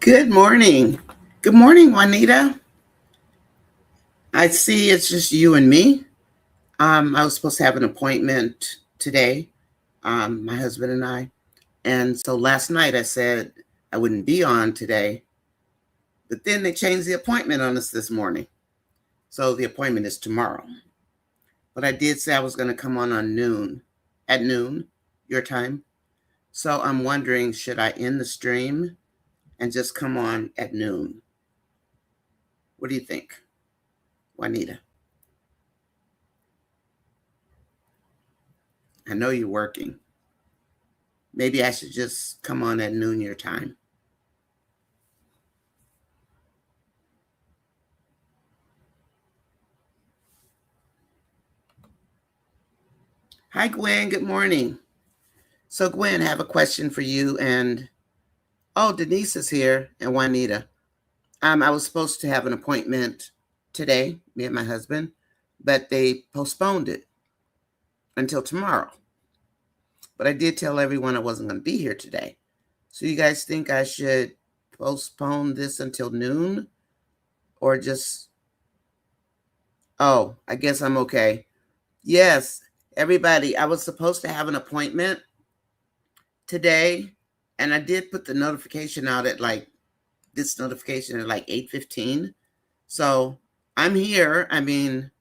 Good morning. Good morning, Juanita. I see it's just you and me. I was supposed to have an appointment today, my husband and I. And so last night I said I wouldn't be on today, but then they changed the appointment on us this morning. So the appointment is tomorrow. But I did say I was going to come on at noon, your time. So I'm wondering, should I end the stream and just come on at noon? What do you think, Juanita? I know you're working. Maybe I should just come on at noon your time. Hi, Gwen. Good morning. So, Gwen, I have a question for you. And, Denise is here and Juanita. I was supposed to have an appointment today, me and my husband, but they postponed it until tomorrow. But I did tell everyone I wasn't going to be here today. So you guys think I should postpone this until noon or just, I guess I'm okay. Yes, everybody, I was supposed to have an appointment today, and I did put the notification out at this notification at 8:15. So I'm here. I mean,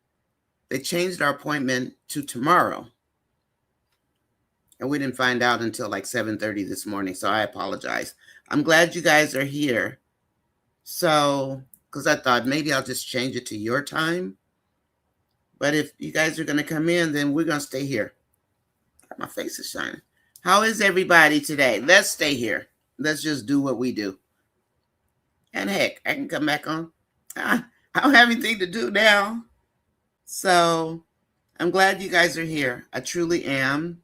they changed our appointment to tomorrow. And we didn't find out until 7:30 this morning. So I apologize. I'm glad you guys are here. So, because I thought maybe I'll just change it to your time. But if you guys are going to come in, then we're going to stay here. My face is shining. How is everybody today? Let's stay here. Let's just do what we do. And heck, I can come back on. I don't have anything to do now. So I'm glad you guys are here. I truly am.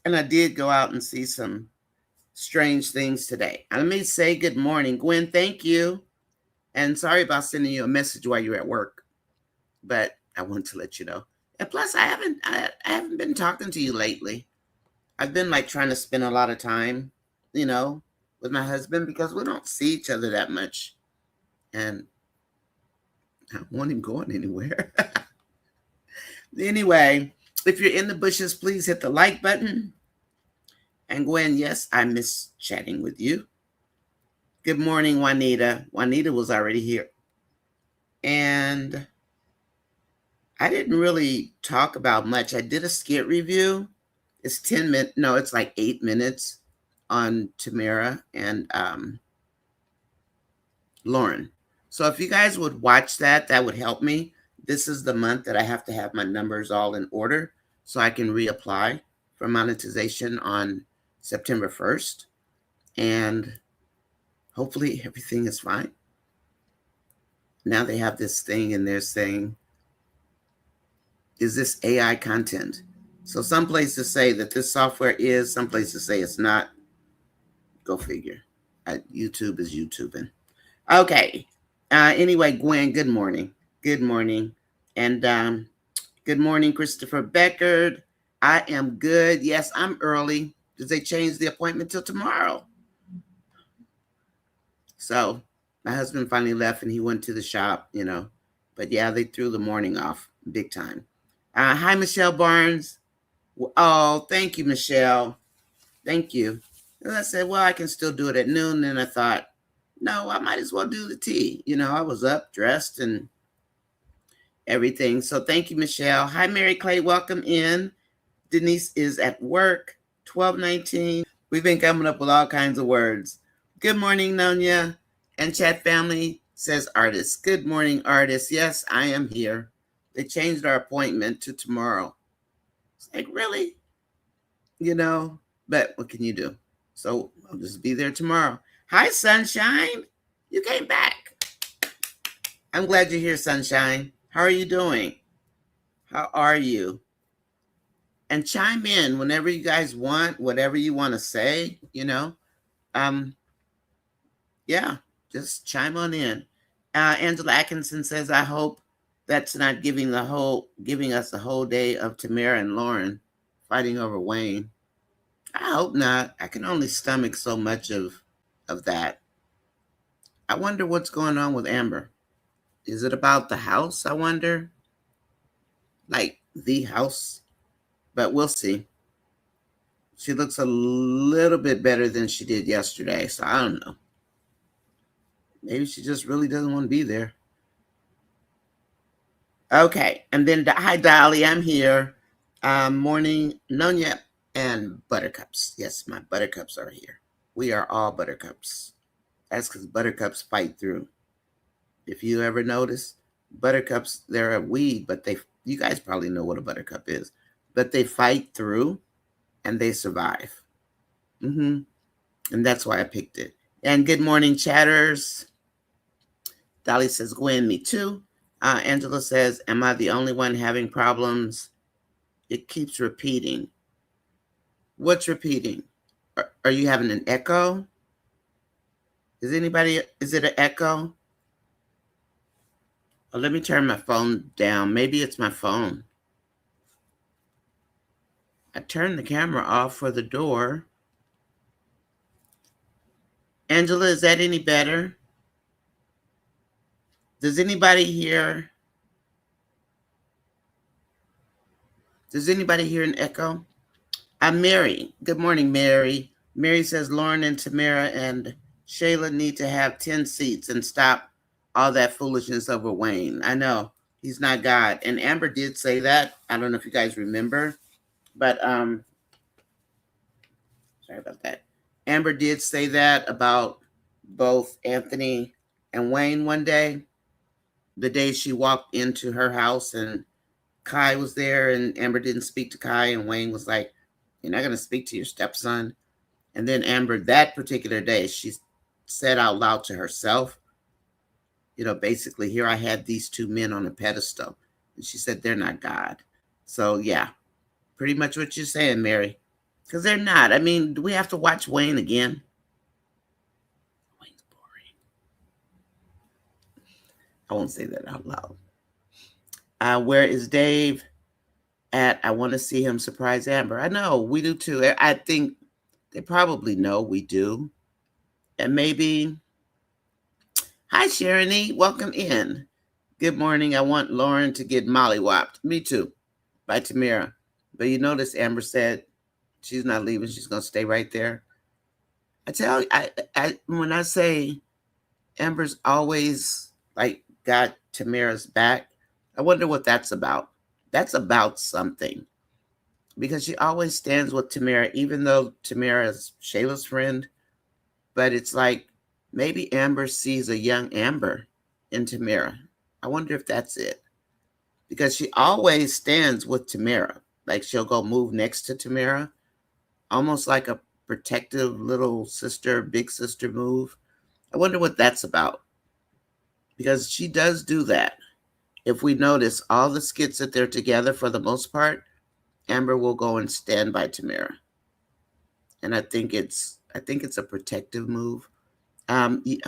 And I did go out and see some strange things today. Let me say good morning. Gwen, thank you. And sorry about sending you a message while you're at work. But I wanted to let you know. And plus, I haven't been talking to you lately. I've been trying to spend a lot of time, with my husband because we don't see each other that much. And I don't want him going anywhere. Anyway, if you're in the bushes, please hit the like button. And Gwen, yes, I miss chatting with you. Good morning, Juanita. Juanita was already here. And I didn't really talk about much. I did a skit review. It's 10 minutes. No, it's 8 minutes on Tamera and Lauren. So if you guys would watch that, that would help me. This is the month that I have to have my numbers all in order so I can reapply for monetization on September 1st. And hopefully everything is fine. Now they have this thing and they're saying, is this AI content? So some places say that this software is, some places say it's not. Go figure. YouTube is YouTubing. Okay. Anyway, Gwen, good morning. Good morning. And good morning, Christopher Beckard. I am good. Yes, I'm early because they changed the appointment till tomorrow. So my husband finally left and he went to the shop, But yeah, they threw the morning off big time. Hi, Michelle Barnes. Oh, thank you, Michelle. Thank you. And I said, well, I can still do it at noon. And I thought, no, I might as well do the tea. I was up, dressed, and everything. So thank you, Michelle. Hi, Mary Clay. Welcome in. Denise is at work. 12:19. We've been coming up with all kinds of words. Good morning, Nonya. And chat family says artist. Good morning, artist. Yes, I am here. They changed our appointment to tomorrow. It's really? But what can you do? So I'll just be there tomorrow. Hi, Sunshine. You came back. I'm glad you're here, Sunshine. How are you doing? How are you? And chime in whenever you guys want, whatever you want to say, Yeah, just chime on in. Angela Atkinson says, I hope that's not giving us the whole day of Tamera and Lauren fighting over Wayne. I hope not. I can only stomach so much of of that. I wonder what's going on with Amber. Is it about the house, I wonder? Like the house? But we'll see. She looks a little bit better than she did yesterday, so I don't know. Maybe she just really doesn't want to be there. Okay, and then hi Dolly, I'm here. Morning, Nonya and Buttercups. Yes, my Buttercups are here. We are all Buttercups. That's because Buttercups fight through. If you ever notice, Buttercups, they're a weed, but you guys probably know what a Buttercup is, but they fight through and they survive. And that's why I picked it. And good morning, chatters. Dolly says, Gwen, me too. Angela says, am I the only one having problems? It keeps repeating. What's repeating? Are you having an echo? Is it an echo? Oh, let me turn my phone down. Maybe it's my phone. I turned the camera off for the door. Angela, is that any better? Does anybody hear? Does anybody hear an echo? I'm Mary. Good morning, Mary. Mary says Lauren and Tamera and Shayla need to have 10 seats and stop all that foolishness over Wayne. I know he's not God. And Amber did say that. I don't know if you guys remember, but sorry about that. Amber did say that about both Anthony and Wayne one day, the day she walked into her house and Kai was there and Amber didn't speak to Kai and Wayne was like, you're not going to speak to your stepson. And then Amber, that particular day, she said out loud to herself, basically, here I had these two men on a pedestal. And she said, they're not God. So, yeah, pretty much what you're saying, Mary. Because they're not. I mean, do we have to watch Wayne again? Wayne's boring. I won't say that out loud. Where is Dave at? I want to see him surprise Amber. I know, we do too. I think they probably know we do. And maybe, hi, Sharon E. Welcome in. Good morning. I want Lauren to get mollywopped. Me too, by Tamera. But you notice Amber said she's not leaving. She's going to stay right there. I tell you, when I say Amber's always like got Tamera's back, I wonder what that's about. That's about something. Because she always stands with Tamera, even though Tamera is Shayla's friend. But it's like maybe Amber sees a young Amber in Tamera. I wonder if that's it. Because she always stands with Tamera. Like she'll go move next to Tamera. Almost like a protective little sister, big sister move. I wonder what that's about. Because she does do that. If we notice all the skits that they're together for the most part, Amber will go and stand by Tamera. And I think it's a protective move.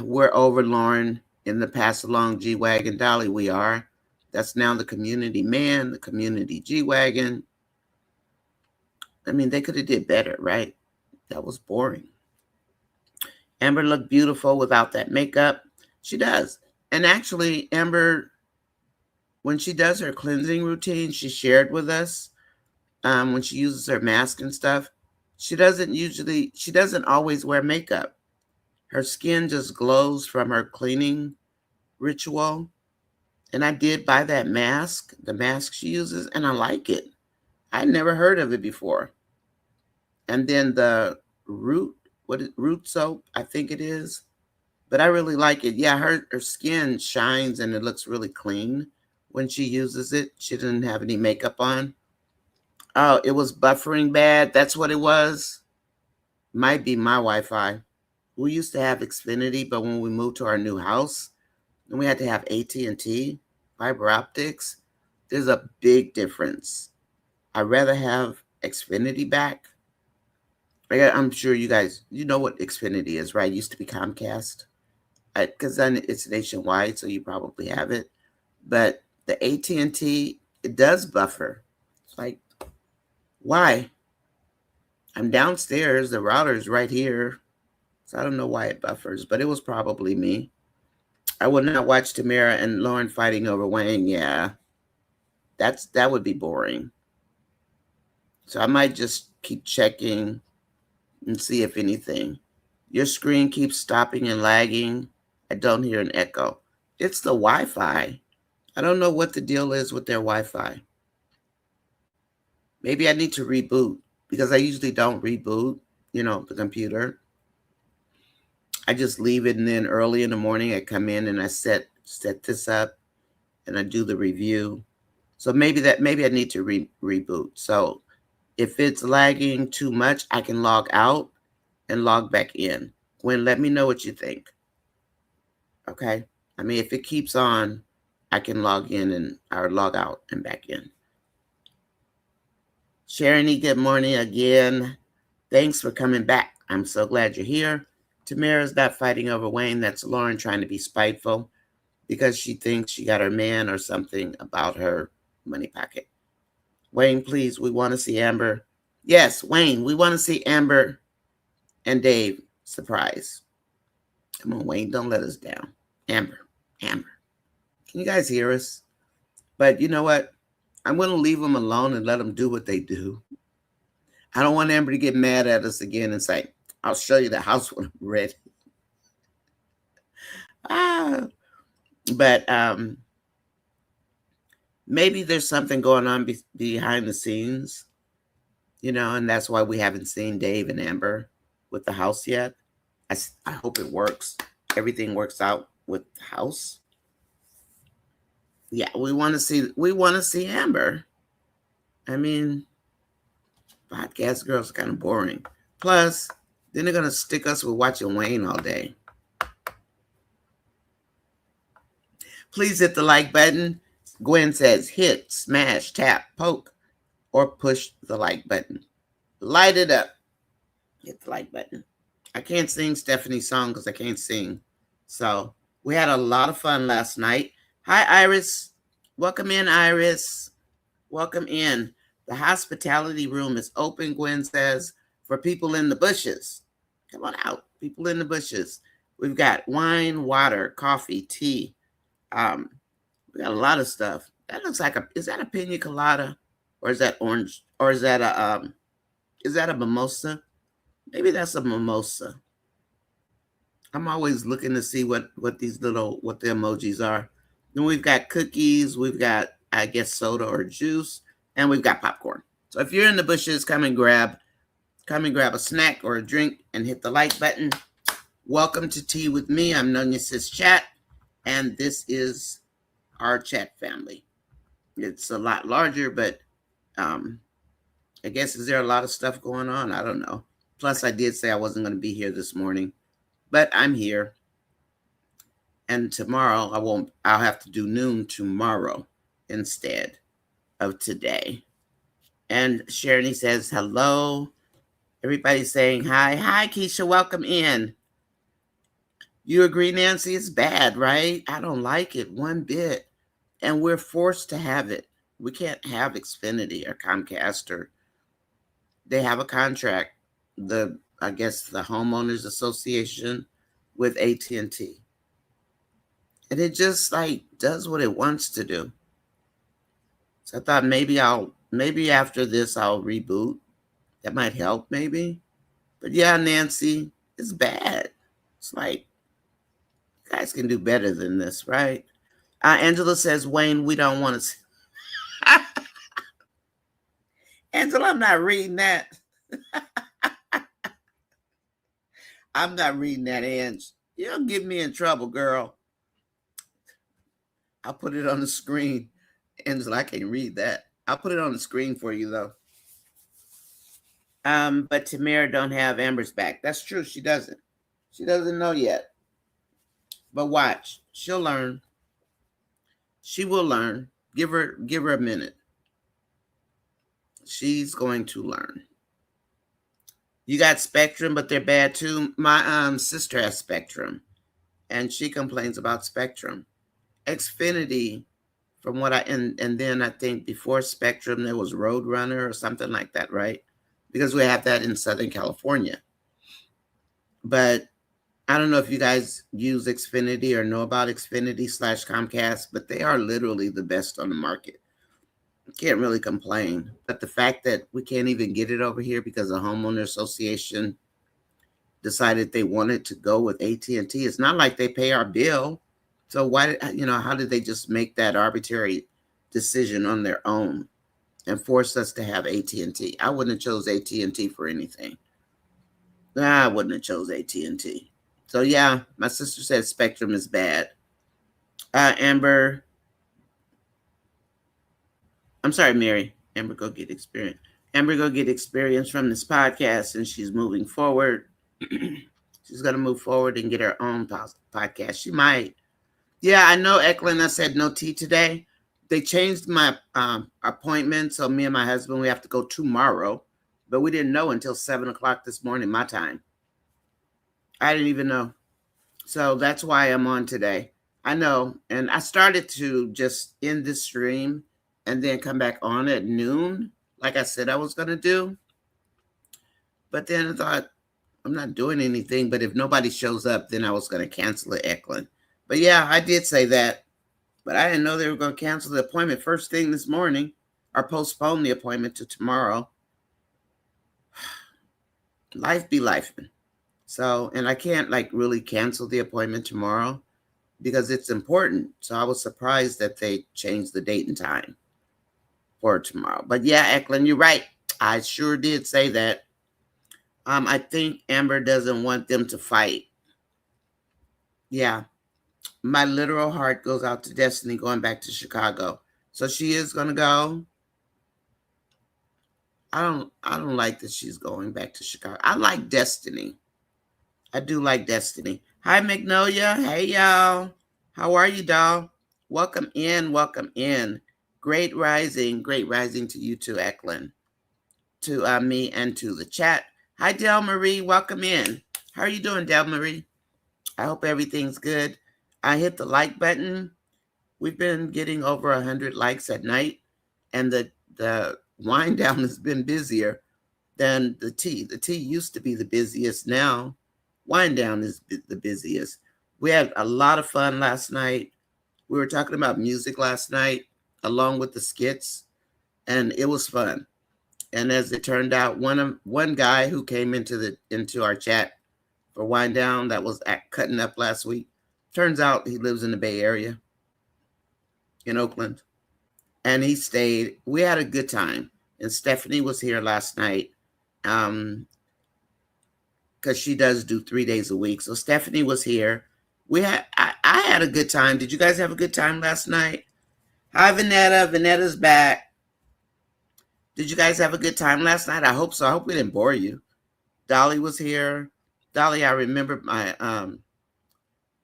We're over Lauren in the pass along G-Wagon. Dolly, we are. That's now the community man, the community G-Wagon. I mean, they could have did better, right? That was boring. Amber looked beautiful without that makeup. She does. And actually, Amber, when she does her cleansing routine, she shared with us when she uses her mask and stuff, she doesn't always wear makeup. Her skin just glows from her cleaning ritual. And I did buy that mask, the mask she uses, and I like it. I'd never heard of it before. And then the root soap, I think it is. But I really like it. Yeah, her skin shines and it looks really clean when she uses it. She didn't have any makeup on. Oh, it was buffering bad. That's what it was. Might be my Wi-Fi. We used to have Xfinity, but when we moved to our new house, and we had to have AT&T fiber optics, there's a big difference. I'd rather have Xfinity back. I'm sure you guys, you know what Xfinity is, right? It used to be Comcast. Because then it's nationwide, so you probably have it. But the AT&T, it does buffer. It's like, why? I'm downstairs. The router's right here. So I don't know why it buffers, but it was probably me. I would not watch Tamera and Lauren fighting over Wayne. Yeah, that would be boring. So I might just keep checking and see if anything. Your screen keeps stopping and lagging. I don't hear an echo. It's the Wi-Fi. I don't know what the deal is with their Wi-Fi. Maybe I need to reboot because I usually don't reboot, the computer. I just leave it, and then early in the morning I come in and I set this up and I do the review. So maybe I need to reboot. So if it's lagging too much, I can log out and log back in. Gwen, let me know what you think. Okay. I mean, if it keeps on, I can log in or log out and back in. Sharon, good morning again. Thanks for coming back. I'm so glad you're here. Tamera's not fighting over Wayne. That's Lauren trying to be spiteful because she thinks she got her man or something about her money pocket. Wayne, please, we want to see Amber. Yes, Wayne, we want to see Amber and Dave surprise. Come on, Wayne, don't let us down. Amber. Can you guys hear us? But you know what? I'm going to leave them alone and let them do what they do. I don't want Amber to get mad at us again and say, I'll show you the house when I'm ready. But maybe there's something going on behind the scenes, and that's why we haven't seen Dave and Amber with the house yet. I hope it works. Everything works out with the house. Yeah, we want to see Amber. I mean, podcast girls are kind of boring. Plus, then they're going to stick us with watching Wayne all day. Please hit the like button. Gwen says hit, smash, tap, poke, or push the like button. Light it up. Hit the like button. I can't sing Stephanie's song because I can't sing. So we had a lot of fun last night. Hi, Iris. Welcome in, Iris. Welcome in. The hospitality room is open, Gwen says, for people in the bushes. Come on out, people in the bushes. We've got wine, water, coffee, tea. We got a lot of stuff. That looks like is that a pina colada? Or is that orange? Or is that a mimosa? Maybe that's a mimosa. I'm always looking to see what the emojis are. Then we've got cookies. We've got, I guess, soda or juice. And we've got popcorn. So if you're in the bushes, come and grab a snack or a drink and hit the like button. Welcome to Tea with Me. I'm NonyaSis Chat. And this is our chat family. It's a lot larger, but I guess is there a lot of stuff going on? I don't know. Plus, I did say I wasn't going to be here this morning, but I'm here. And tomorrow I'll have to do noon tomorrow instead of today. And Sharony says hello. Everybody's saying hi. Hi, Keisha. Welcome in. You agree, Nancy? It's bad, right? I don't like it one bit. And we're forced to have it. We can't have Xfinity or Comcast or they have a contract. I guess the homeowners association with AT&T. And it just does what it wants to do. So I thought maybe after this I'll reboot. That might help maybe. But yeah, Nancy, it's bad. It's like, you guys can do better than this, right? Angela says, Wayne, we don't want to see. Angela, I'm not reading that. I'm not reading that, Ange. You'll get me in trouble, girl. I'll put it on the screen. Angela, I can't read that. I'll put it on the screen for you, though. But Tamera don't have Amber's back. That's true. She doesn't. She doesn't know yet. But watch. She'll learn. She will learn. Give her a minute. She's going to learn. You got Spectrum, but they're bad too. My sister has Spectrum, and she complains about Spectrum. Xfinity, from what and then I think before Spectrum there was Roadrunner or something like that, right? Because we have that in Southern California. But I don't know if you guys use Xfinity or know about Xfinity/Comcast, but they are literally the best on the market. Can't really complain. But the fact that we can't even get it over here because the homeowner association decided they wanted to go with AT&T. It's not like they pay our bill. So why, how did they just make that arbitrary decision on their own and force us to have AT&T? I wouldn't have chose AT&T for anything. I wouldn't have chose AT&T. So yeah, my sister said Spectrum is bad. Amber, I'm sorry, Mary. Amber, go get experience. Amber, go get experience from this podcast, and she's moving forward. She's going to move forward and get her own podcast. She might. Yeah, I know, Eklund. I said no tea today. They changed my appointment, so me and my husband, we have to go tomorrow. But we didn't know until 7 o'clock this morning, my time. I didn't even know. So that's why I'm on today. I know. And I started to just end this stream and then come back on at noon, like I said I was going to do. But then I thought, I'm not doing anything. But if nobody shows up, then I was going to cancel it, Eklund. But yeah, I did say that. But I didn't know they were going to cancel the appointment first thing this morning or postpone the appointment to tomorrow. Life be life. So, and I can't really cancel the appointment tomorrow because it's important. So I was surprised that they changed the date and time for tomorrow. But yeah, Eklund, you're right. I sure did say that. I think Amber doesn't want them to fight. Yeah. My literal heart goes out to Destiny going back to Chicago. So she is going to go. I don't like that she's going back to Chicago. I like Destiny. I do like Destiny. Hi, Magnolia. Hey, y'all. How are you, doll? Welcome in. Welcome in. Great rising to you too, Eklund. To me and to the chat. Hi, Del Marie. Welcome in. How are you doing, Del Marie? I hope everything's good. I hit the like button. We've been getting over 100 likes at night, and the wind down has been busier than the tea. The tea used to be the busiest. Now, wind down is the busiest. We had a lot of fun last night. We were talking about music last night, along with the skits, and it was fun. And as it turned out, one guy who came into our chat for wind down that was cutting up last week, turns out he lives in the Bay Area, in Oakland, and he stayed. We had a good time, and Stephanie was here last night, because she does do 3 days a week. So Stephanie was here. I had a good time. Did you guys have a good time last night? Hi, Vanetta. Vanetta's back. Did you guys have a good time last night? I hope so. I hope we didn't bore you. Dolly was here. Dolly, I remember my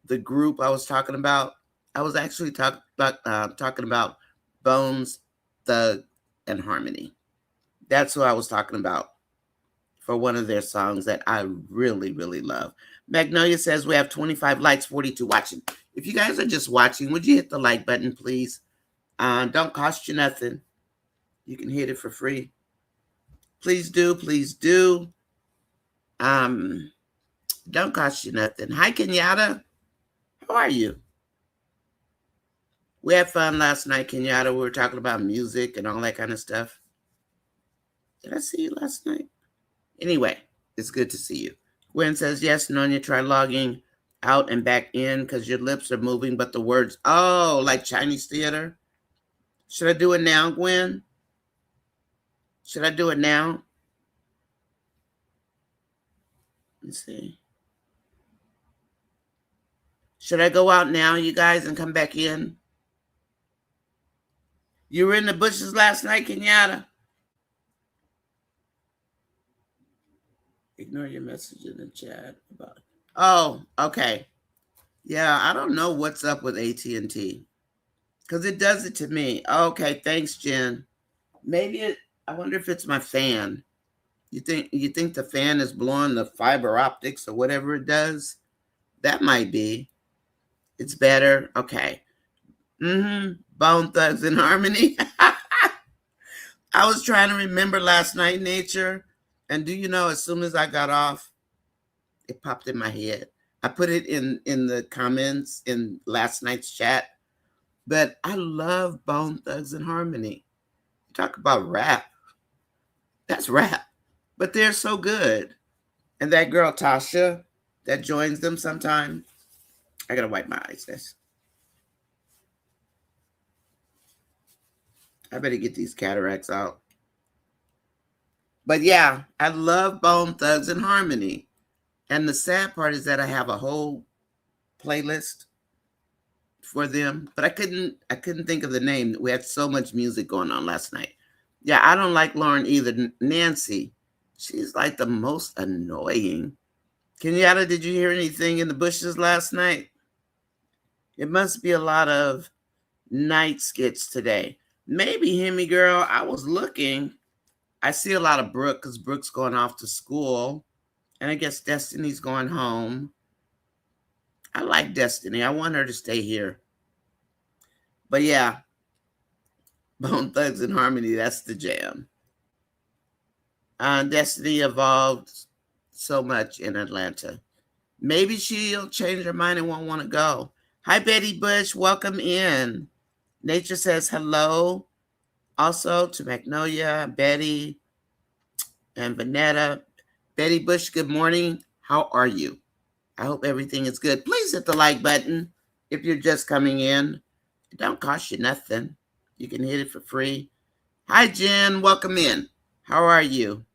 the group I was talking about. I was actually talking about Bones, Thug, and Harmony. That's who I was talking about for one of their songs that I really, really love. Magnolia says we have 25 likes, 42 watching. If you guys are just watching, would you hit the like button, please? Don't cost you nothing. You can hit it for free. Please do. Please do. Don't cost you nothing. Hi, Kenyatta. How are you? We had fun last night, Kenyatta. We were talking about music and all that kind of stuff. Did I see you last night? Anyway, it's good to see you. Gwen says, yes, Nonya, try logging out and back in because your lips are moving, but the words, like Chinese theater. Should I do it now, Gwen? Should I do it now? Let's see. Should I go out now, you guys, and come back in? You were in the bushes last night, Kenyatta? Ignore your message in the chat about it. Oh, okay. Yeah, I don't know what's up with AT&T because it does it to me. Okay, thanks, Jen. Maybe I wonder if it's my fan. You think the fan is blowing the fiber optics or whatever it does? That might be. It's better. Okay. Bone Thugs and Harmony. I was trying to remember last night, Nature. And do you know, as soon as I got off, it popped in my head. I put it in the comments in last night's chat. But I love Bone Thugs and Harmony. Talk about rap. That's rap. But they're so good. And that girl Tasha that joins them sometime. I gotta wipe my eyes. I better get these cataracts out. But yeah, I love Bone Thugs and Harmony. And the sad part is that I have a whole playlist for them, but I couldn't think of the name. We had so much music going on last night. Yeah, I don't like Lauren either. Nancy, she's like the most annoying. Kenyatta, did you hear anything in the bushes last night? It must be a lot of night skits today. Maybe Hemi girl. I was looking. I see a lot of Brooke because Brooke's going off to school. And I guess Destiny's going home. I like Destiny. I want her to stay here. But yeah, Bone Thugs and Harmony, that's the jam. Destiny evolved so much in Atlanta. Maybe she'll change her mind and won't want to go. Hi, Betty Bush. Welcome in. Nature says hello. Also to Magnolia, Betty, and Vanetta. Betty Bush, good morning. How are you? I hope everything is good. Please hit the like button if you're just coming in. It don't cost you nothing. You can hit it for free. Hi, Jen. Welcome in. How are you?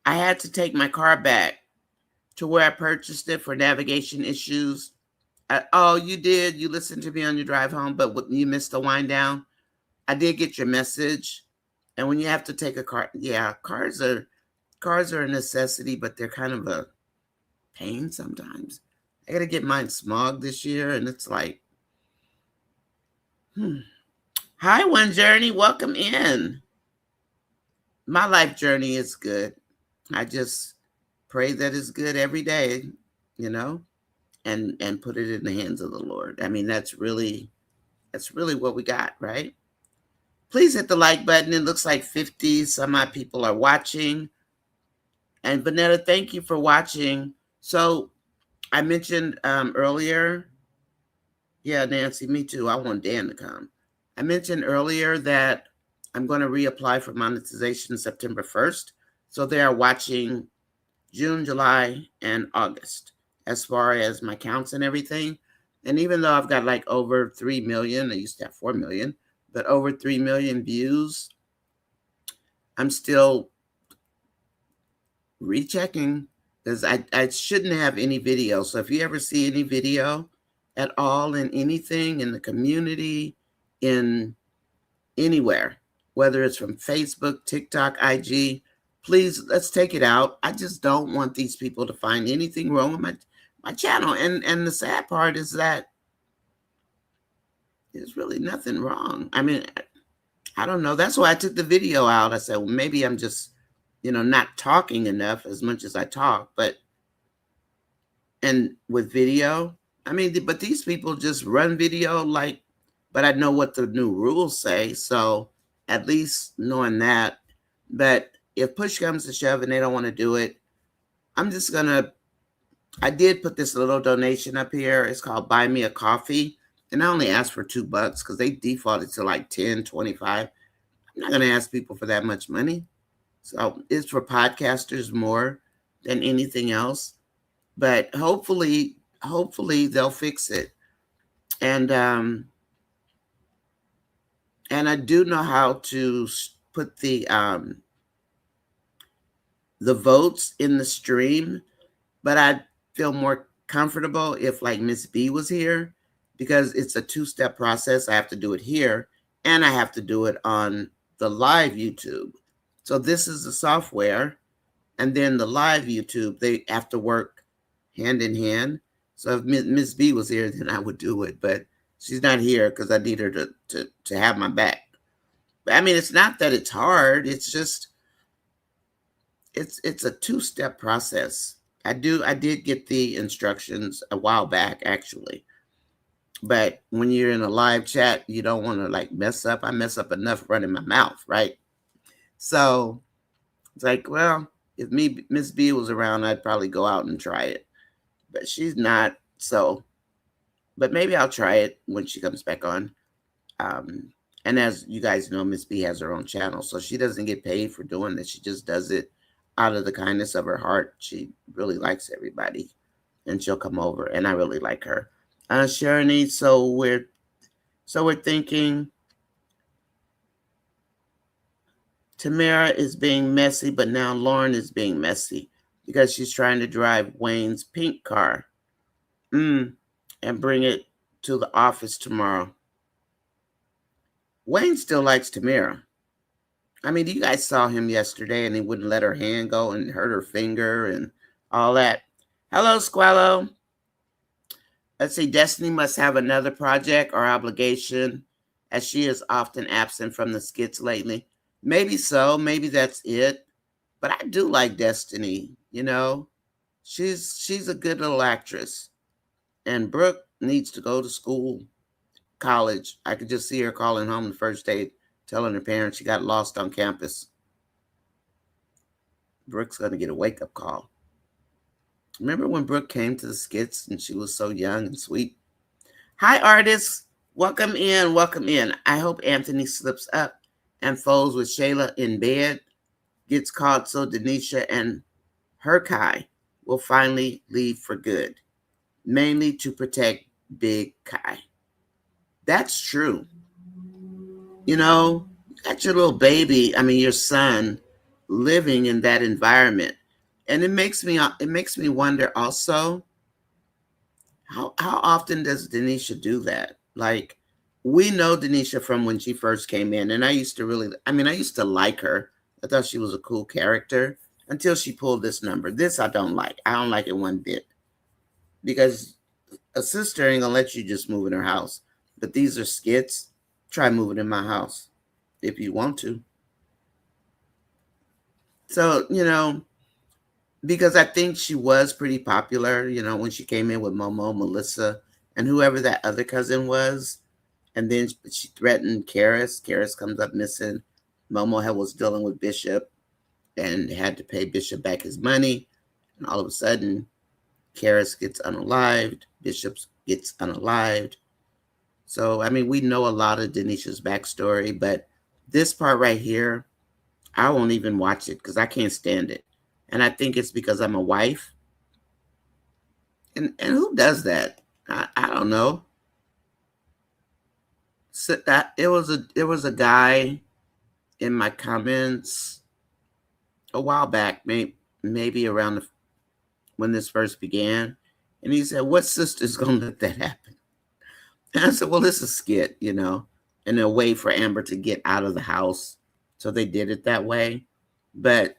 I had to take my car back to where I purchased it for navigation issues. Oh, you did? You listened to me on your drive home, but you missed the wind down? I did get your message. And when you have to take a car, yeah, cars are a necessity, but they're kind of a pain sometimes. I got to get mine smogged this year, and it's like, Hi, One Journey. Welcome in. My life journey is good. I just pray that it's good every day, you know, and put it in the hands of the Lord. I mean, that's really what we got, right? Please hit the like button. It looks like 50 some odd people are watching. And Vanetta, thank you for watching. So I mentioned earlier, yeah, Nancy, me too. I want Dan to come. I mentioned earlier that I'm going to reapply for monetization September 1st. So they are watching June, July, and August as far as my counts and everything. And even though I've got like over 3 million, I used to have 4 million, but over 3 million views, I'm still rechecking because I shouldn't have any video. So if you ever see any video at all in anything in the community, in anywhere, whether it's from Facebook, TikTok, IG, please, let's take it out. I just don't want these people to find anything wrong with my channel. And the sad part is that there's really nothing wrong. I mean, I don't know. That's why I took the video out. I said, well, maybe I'm just, not talking enough as much as I talk. And with video, I mean, but these people just run video but I know what the new rules say. So at least knowing that. But if push comes to shove and they don't want to do it, I'm just going to, I did put this little donation up here. It's called Buy Me a Coffee. And I only asked for $2 because they defaulted to like 10, 25. I'm not going to ask people for that much money. So it's for podcasters more than anything else. But hopefully they'll fix it. And I do know how to put the votes in the stream, but I feel more comfortable if like Miss B was here because it's a 2-step process. I have to do it here and I have to do it on the live YouTube. So this is the software and then the live YouTube, they have to work hand in hand. So if Miss B was here, then I would do it, but she's not here because I need her to have my back. I mean, it's not that it's hard. It's just, it's a 2-step process. I did get the instructions a while back, actually. But when you're in a live chat, you don't want to like mess up. I mess up enough running my mouth, right? So it's like, well, If Miss B was around, I'd probably go out and try it. But she's not, so. But maybe I'll try it when she comes back on. Um, and as you guys know, Miss B has her own channel, so she doesn't get paid for doing this. She just does it out of the kindness of her heart. She really likes everybody, and she'll come over, and I really like her. Sharony, so we're thinking Tamera is being messy, but now Lauren is being messy because she's trying to drive Wayne's pink car, and bring it to the office tomorrow. Wayne still likes Tamera. I mean, you guys saw him yesterday and he wouldn't let her hand go and hurt her finger and all that. Hello, Squallow. Let's see, Destiny must have another project or obligation as she is often absent from the skits lately. Maybe so. Maybe that's it. But I do like Destiny, you know. She's a good little actress. And Brooke needs to go to school, college. I could just see her calling home the first day, telling her parents she got lost on campus. Brooke's going to get a wake-up call. Remember when Brooke came to the skits and she was so young and sweet? Hi, artists. Welcome in. Welcome in. I hope Anthony slips up and folds with Shayla in bed, gets caught so Denisha and her Kai will finally leave for good, mainly to protect Big Kai. That's true. You know, you got your little baby, I mean your son, living in that environment. And it makes me wonder also, how often does Denisha do that? Like, we know Denisha from when she first came in, and I used to like her. I thought she was a cool character until she pulled this number. This I don't like. I don't like it one bit. Because a sister ain't gonna let you just move in her house. But these are skits. Try moving in my house if you want to. So, because I think she was pretty popular, when she came in with Momo, Melissa, and whoever that other cousin was. And then she threatened Karis. Karis comes up missing. Momo was dealing with Bishop and had to pay Bishop back his money. And all of a sudden, Karis gets unalived. Bishop gets unalived. So, I mean, we know a lot of Denisha's backstory, but this part right here, I won't even watch it because I can't stand it. And I think it's because I'm a wife. And who does that? I don't know. So there was a guy in my comments a while back, maybe around when this first began, and he said, "What sister's gonna let that happen?" And I said, "Well, it's a skit, and a way for Amber to get out of the house, so they did it that way." But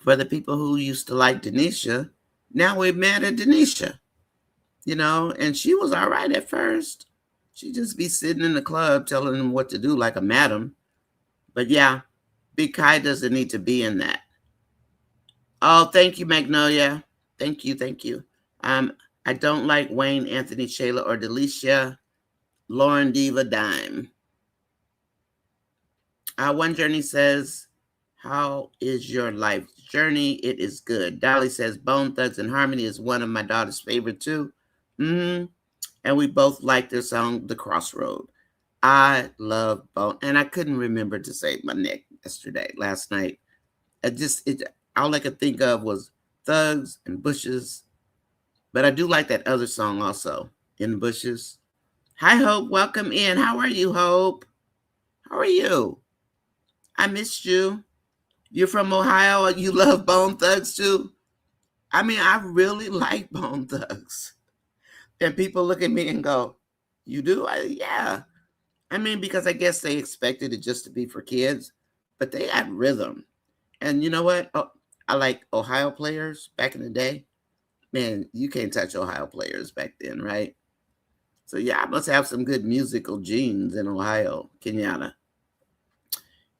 for the people who used to like Denisha, now we're mad at Denisha, and she was all right at first. She'd just be sitting in the club telling them what to do like a madam. But yeah, Big Kai doesn't need to be in that. Oh, thank you, Magnolia. Thank you, thank you. I don't like Wayne, Anthony, Shayla, or Delicia. Lauren Diva Dime. One Journey says, how is your life journey? It is good. Dolly says, Bone Thugs and Harmony is one of my daughter's favorite too. And we both like their song, The Crossroad. I love Bone. And I couldn't remember to save my neck last night. All I could think of was Thugs and Bushes. But I do like that other song also, In the Bushes. Hi, Hope. Welcome in. How are you, Hope? How are you? I missed you. You're from Ohio. You love Bone Thugs too? I mean, I really like Bone Thugs. And people look at me and go, you do? Yeah. I mean, because I guess they expected it just to be for kids, but they had rhythm. And you know what? Oh, I like Ohio players back in the day. Man, you can't touch Ohio players back then, right? So yeah, I must have some good musical genes in Ohio, Kenyatta.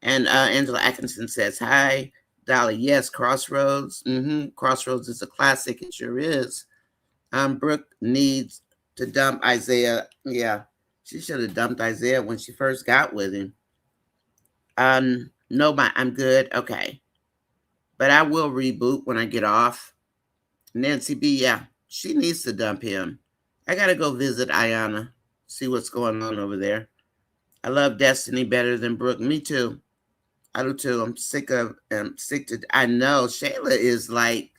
And Angela Atkinson says, hi, Dolly. Yes, Crossroads. Crossroads is a classic. It sure is. Brooke needs to dump Isaiah. Yeah, she should have dumped Isaiah when she first got with him. No, I'm good. Okay. But I will reboot when I get off. Nancy B, yeah, she needs to dump him. I gotta go visit Ayana, see what's going on over there. I love Destiny better than Brooke. Me too. I do too. I'm sick to, I know Shayla is like,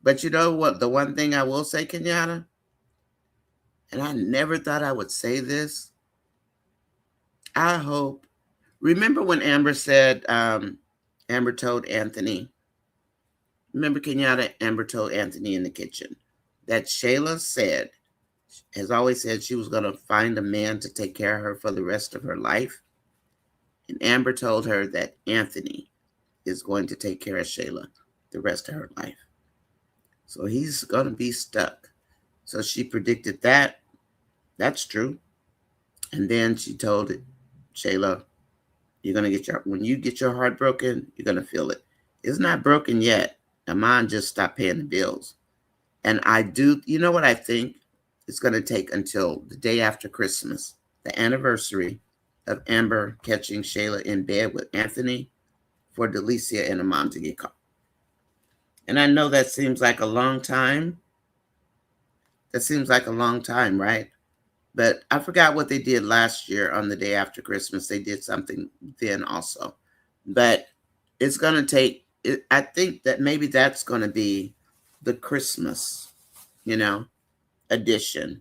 but you know what? The one thing I will say, Kenyatta, and I never thought I would say this. I hope, remember when Amber said, Amber told Anthony, remember Kenyatta, Amber told Anthony in the kitchen that Shayla said, has always said she was going to find a man to take care of her for the rest of her life. And Amber told her that Anthony is going to take care of Shayla the rest of her life. So he's going to be stuck. So she predicted that. That's true. And then she told it, Shayla, you're going to get when you get your heart broken, you're going to feel it. It's not broken yet. And mine just stopped paying the bills. And I do, you know what I think? It's going to take until the day after Christmas, the anniversary of Amber catching Shayla in bed with Anthony, for Delicia and her mom to get caught. And I know that seems like a long time. That seems like a long time, right? But I forgot what they did last year on the day after Christmas. They did something then also. But it's going to take, I think that maybe that's going to be the Christmas, edition.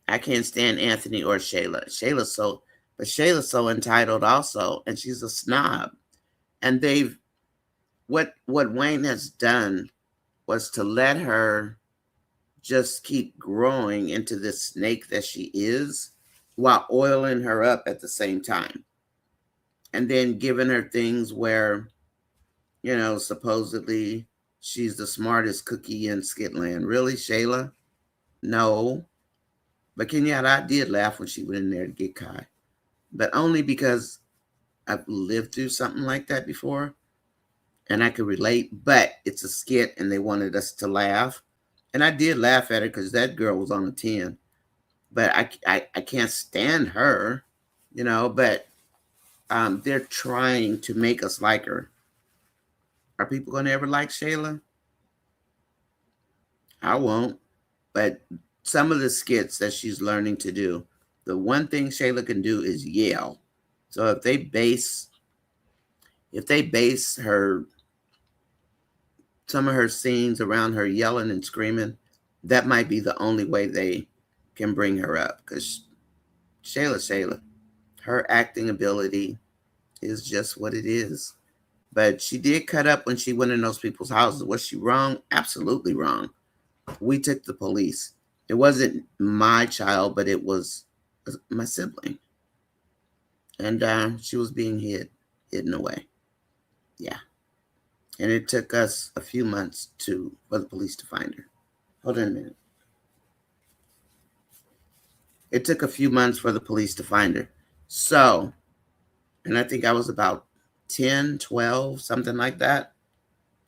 I can't stand Anthony or Shayla. Shayla's so entitled also, and she's a snob. And what Wayne has done was to let her just keep growing into this snake that she is, while oiling her up at the same time. And then giving her things where, supposedly she's the smartest cookie in Skitland. Really, Shayla? No. But Kenyatta, I did laugh when she went in there to get Kai. But only because I've lived through something like that before and I could relate. But it's a skit and they wanted us to laugh. And I did laugh at her because that girl was on a 10. But I can't stand her, but they're trying to make us like her. Are people going to ever like Shayla? I won't. But some of the skits that she's learning to do, the one thing Shayla can do is yell. So if they base her, some of her scenes around her yelling and screaming, that might be the only way they can bring her up. Because Shayla, her acting ability is just what it is. But she did cut up when she went in those people's houses. Was she wrong? Absolutely wrong. We took the police. It wasn't my child, but it was my sibling. And she was being hidden away. Yeah. And it took us a few months for the police to find her. Hold on a minute. It took a few months for the police to find her. So, and I think I was about 10, 12, something like that.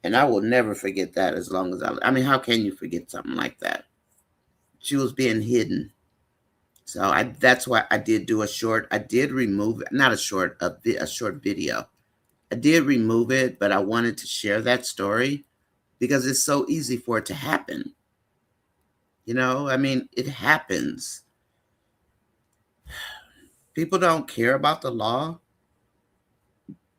And I will never forget that as long as I mean, how can you forget something like that? She was being hidden. So that's why I did do a short. I did remove it, not a short, a short video. I did remove it, but I wanted to share that story because it's so easy for it to happen. I mean, it happens. People don't care about the law.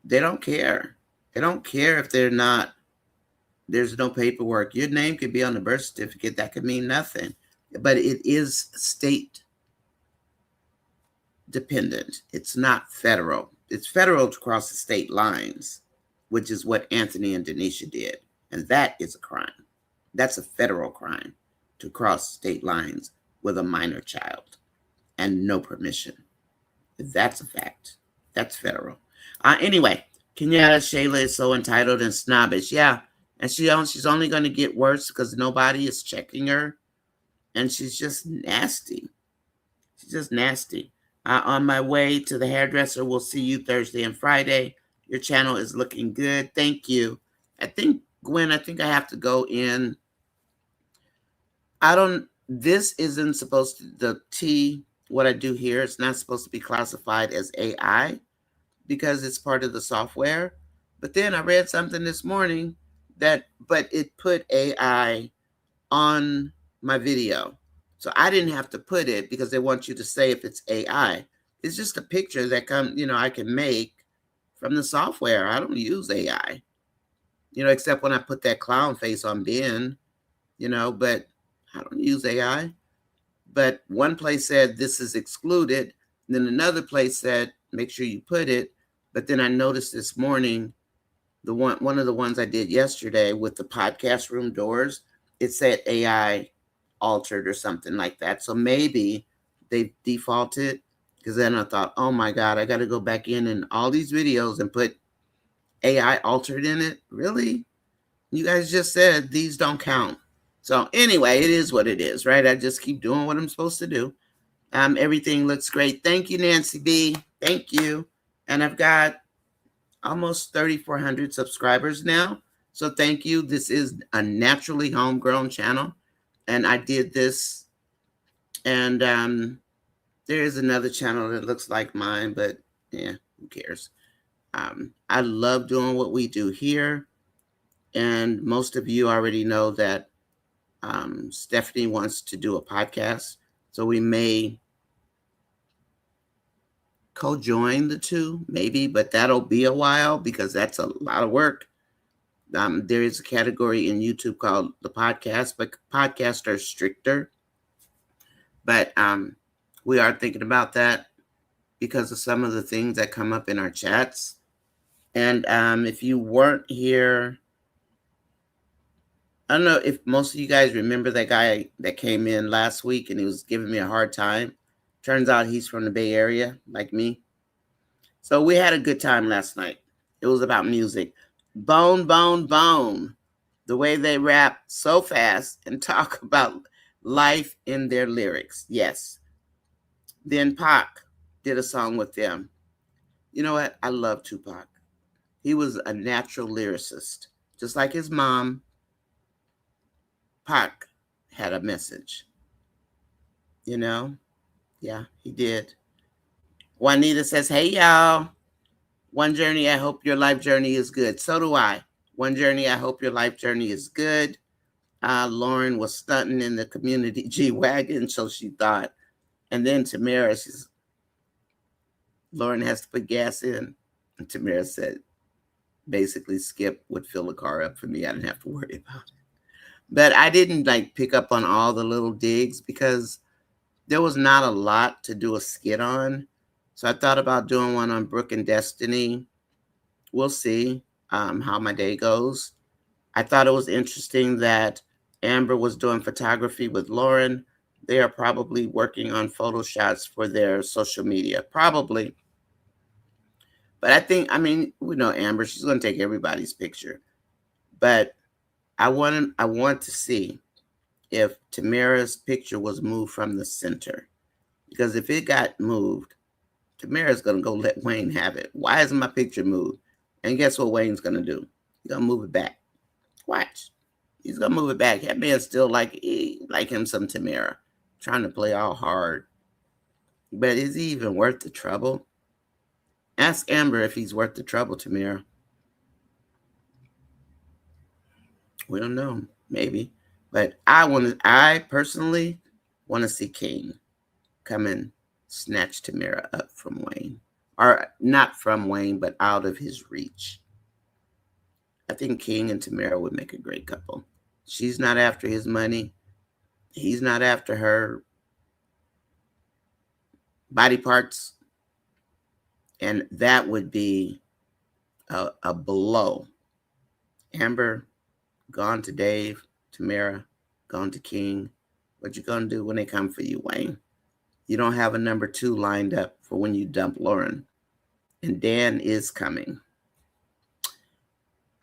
They don't care. They don't care if there's no paperwork. Your name could be on the birth certificate. That could mean nothing. But it is state dependent. It's not federal. It's federal to cross the state lines, which is what Anthony and Denisha did. And that is a crime. That's a federal crime, to cross state lines with a minor child and no permission. That's a fact. That's federal. Anyway, Kenyatta Shayla is so entitled and snobbish. Yeah. And she's only going to get worse because nobody is checking her. And she's just nasty. She's just nasty. On my way to the hairdresser. We'll see you Thursday and Friday. Your channel is looking good. Thank you. I think, Gwen, I have to go in. This isn't supposed to, what I do here, it's not supposed to be classified as AI, because it's part of the software. But then I read something this morning but it put AI on my video. So I didn't have to put it because they want you to say if it's AI. It's just a picture that I can make from the software. I don't use AI, except when I put that clown face on Ben, but I don't use AI. But one place said this is excluded. Then another place said, make sure you put it. But then I noticed this morning, one of the ones I did yesterday with the podcast room doors, it said AI altered or something like that. So maybe they defaulted, because then I thought, oh my God, I got to go back in all these videos and put AI altered in it. Really? You guys just said these don't count. So anyway, it is what it is, right? I just keep doing what I'm supposed to do. Everything looks great. Thank you, Nancy B. Thank you. And I've got almost 3,400 subscribers now. So thank you. This is a naturally homegrown channel. And I did this. And there is another channel that looks like mine, but yeah, who cares? I love doing what we do here. And most of you already know that Stephanie wants to do a podcast. So we may co-join the two, maybe, but that'll be a while because that's a lot of work. There is a category in YouTube called the podcast, but podcasts are stricter. But we are thinking about that because of some of the things that come up in our chats. And if you weren't here, I don't know if most of you guys remember that guy that came in last week and he was giving me a hard time. Turns out he's from the Bay Area, like me. So we had a good time last night. It was about music. Bone, bone, bone. The way they rap so fast and talk about life in their lyrics. Yes. Then Pac did a song with them. You know what? I love Tupac. He was a natural lyricist. Just like his mom, Pac had a message. Yeah, he did. Juanita says, hey, y'all. One journey, I hope your life journey is good. So do I. One journey, I hope your life journey is good. Lauren was stunting in the community G-Wagon, so she thought. And then Tamera, Lauren has to put gas in. And Tamera said, basically, Skip would fill the car up for me. I didn't have to worry about it. But I didn't pick up on all the little digs because there was not a lot to do a skit on. So I thought about doing one on Brooke and Destiny. We'll see how my day goes. I thought it was interesting that Amber was doing photography with Lauren. They are probably working on photo shots for their social media. Probably. But we know Amber. She's going to take everybody's picture. But I want to see if Tamera's picture was moved from the center. Because if it got moved, Tamera's going to go let Wayne have it. Why isn't my picture moved? And guess what Wayne's going to do? He's going to move it back. Watch. He's going to move it back. That man still like him some Tamera. Trying to play all hard. But is he even worth the trouble? Ask Amber if he's worth the trouble, Tamera. We don't know. Maybe. But I personally want to see King come and snatch Tamera up from Wayne. Or not from Wayne, but out of his reach. I think King and Tamera would make a great couple. She's not after his money. He's not after her body parts. And that would be a blow. Amber, gone to Dave. Tamera, gone to King. What you gonna do when they come for you, Wayne? You don't have a number 2 lined up for when you dump Lauren. And Dan is coming.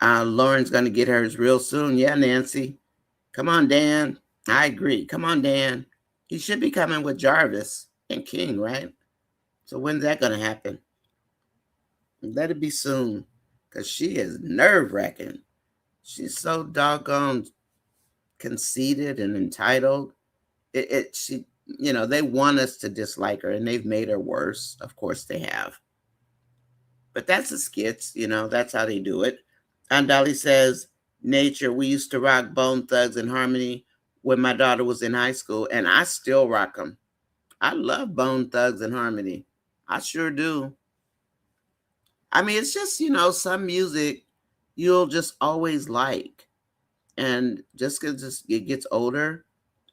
Lauren's going to get hers real soon. Yeah, Nancy. Come on, Dan. I agree. Come on, Dan. He should be coming with Jarvis and King, right? So when's that going to happen? Let it be soon, because she is nerve-wracking. She's so doggone conceited and entitled. They want us to dislike her, and they've made her worse. Of course they have. But that's the skits, that's how they do it. And Dolly says, Nature, we used to rock Bone Thugs and Harmony when my daughter was in high school, and I still rock them. I love Bone Thugs and Harmony. I sure do. I mean, it's just, some music you'll just always like. And just because it gets older,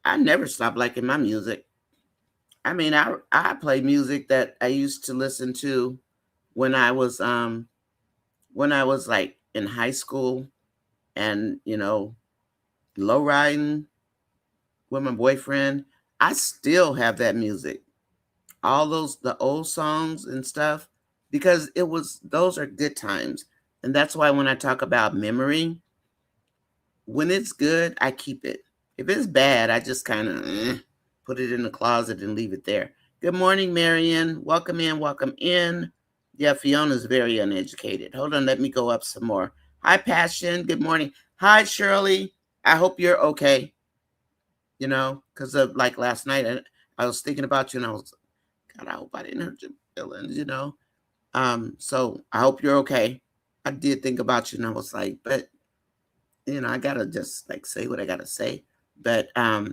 I never stop liking my music. I mean, I play music that I used to listen to when I was like in high school and, low riding with my boyfriend. I still have that music. All the old songs and stuff, because those are good times. And that's why when I talk about memory, when it's good, I keep it. If it's bad, I just kind of put it in the closet and leave it there. Good morning, Marion. Welcome in, welcome in. Yeah, Fiona's very uneducated. Hold on, let me go up some more. Hi, Passion. Good morning. Hi, Shirley. I hope you're okay. Because of like last night, I was thinking about you and I was, God, I hope I didn't hurt your feelings, So I hope you're okay. I did think about you and I was like, but I gotta just like say what I gotta say. But I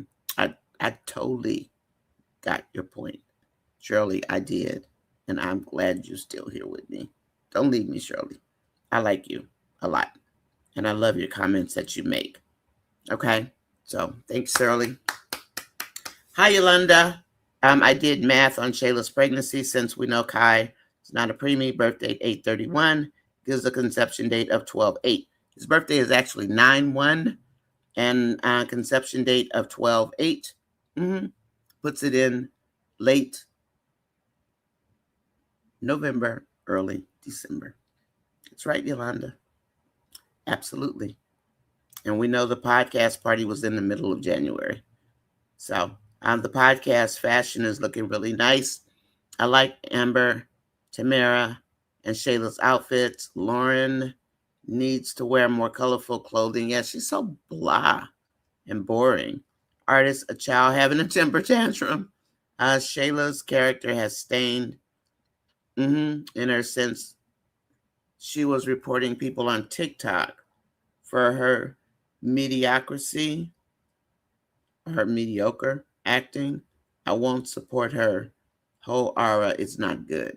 totally got your point. Shirley, I did. And I'm glad you're still here with me. Don't leave me, Shirley. I like you a lot. And I love your comments that you make. Okay? So thanks, Shirley. Hi, Yolanda. I did math on Shayla's pregnancy since we know Kai is not a preemie. Birth date 8/31 gives a conception date of 12/8. His birthday is actually 9/1 and conception date of 12/8. Puts it in late November, early December. That's right, Yolanda. Absolutely. And we know the podcast party was in the middle of January. So the podcast fashion is looking really nice. I like Amber, Tamera, and Shayla's outfits. Lauren needs to wear more colorful clothing. Yeah, she's so blah and boring. Artist, a child having a temper tantrum. Shayla's character has stained in her since she was reporting people on TikTok for her mediocrity, her mediocre acting. I won't support her. Whole aura is not good.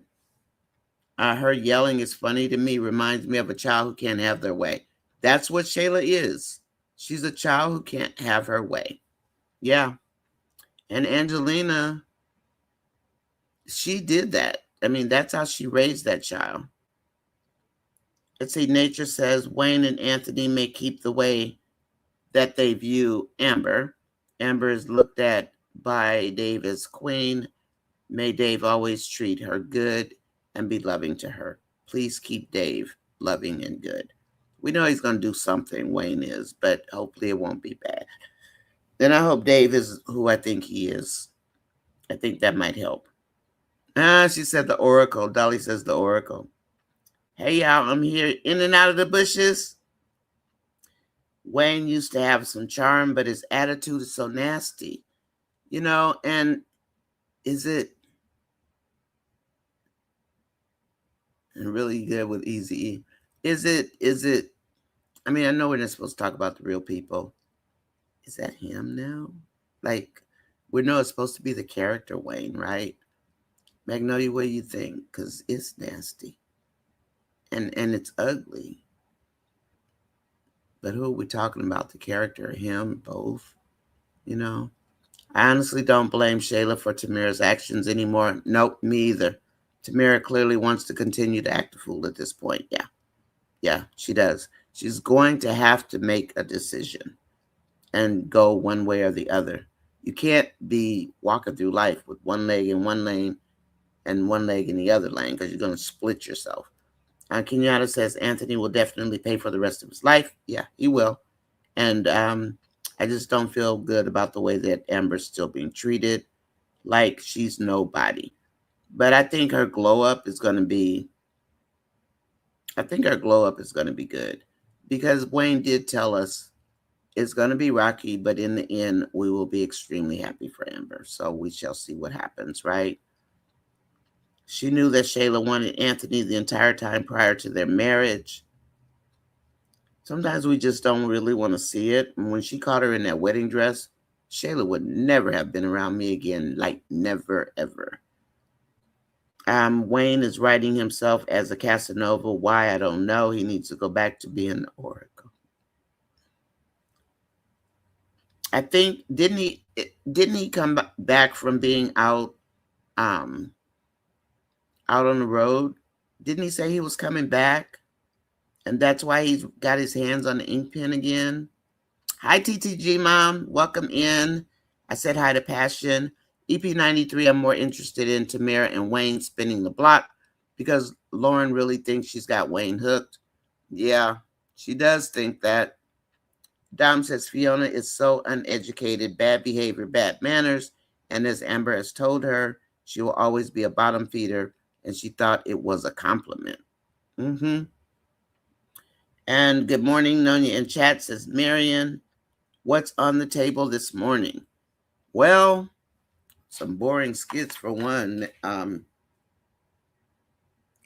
Her yelling is funny to me, reminds me of a child who can't have their way. That's what Shayla is. She's a child who can't have her way. Yeah. And Angelina, she did that. I mean, that's how she raised that child. Let's see, Nature says Wayne and Anthony may keep the way that they view Amber. Amber is looked at by Dave as queen. May Dave always treat her good and be loving to her. Please keep Dave loving and good. We know he's going to do something, Wayne is, but hopefully it won't be bad. And I hope Dave is who I think he is. I think that might help. She said the Oracle. Dolly says the Oracle. Hey, y'all, I'm here in and out of the bushes. Wayne used to have some charm, but his attitude is so nasty. And is it and really good with Easy E? Is it, I mean, I know we're not supposed to talk about the real people. Is that him now? Like, we know it's supposed to be the character Wayne, right? Magnolia, what do you think? Because it's nasty. And it's ugly. But who are we talking about? The character, him, both? I honestly don't blame Shayla for Tamera's actions anymore. Nope, me either. Tamera clearly wants to continue to act a fool at this point. Yeah, she does. She's going to have to make a decision and go one way or the other. You can't be walking through life with one leg in one lane and one leg in the other lane because you're going to split yourself. Kenyatta says Anthony will definitely pay for the rest of his life. Yeah, he will. And I just don't feel good about the way that Amber's still being treated like she's nobody. But I think her glow up is going to be good because Wayne did tell us it's going to be rocky, but in the end, we will be extremely happy for Amber. So we shall see what happens, right? She knew that Shayla wanted Anthony the entire time prior to their marriage. Sometimes we just don't really want to see it. And when she caught her in that wedding dress, Shayla would never have been around me again. Like, never, ever. Wayne is writing himself as a Casanova. Why, I don't know. He needs to go back to being an oracle. I think didn't he come back from being out on the road? Didn't he say he was coming back? And that's why he's got his hands on the ink pen again. Hi, TTG Mom. Welcome in. I said hi to Passion. EP93, I'm more interested in Tamera and Wayne spinning the block because Lauren really thinks she's got Wayne hooked. Yeah, she does think that. Dom says Fiona is so uneducated, bad behavior, bad manners. And as Amber has told her, she will always be a bottom feeder. And she thought it was a compliment. And good morning, Nonya in chat, says Marion. What's on the table this morning? Well, some boring skits for one.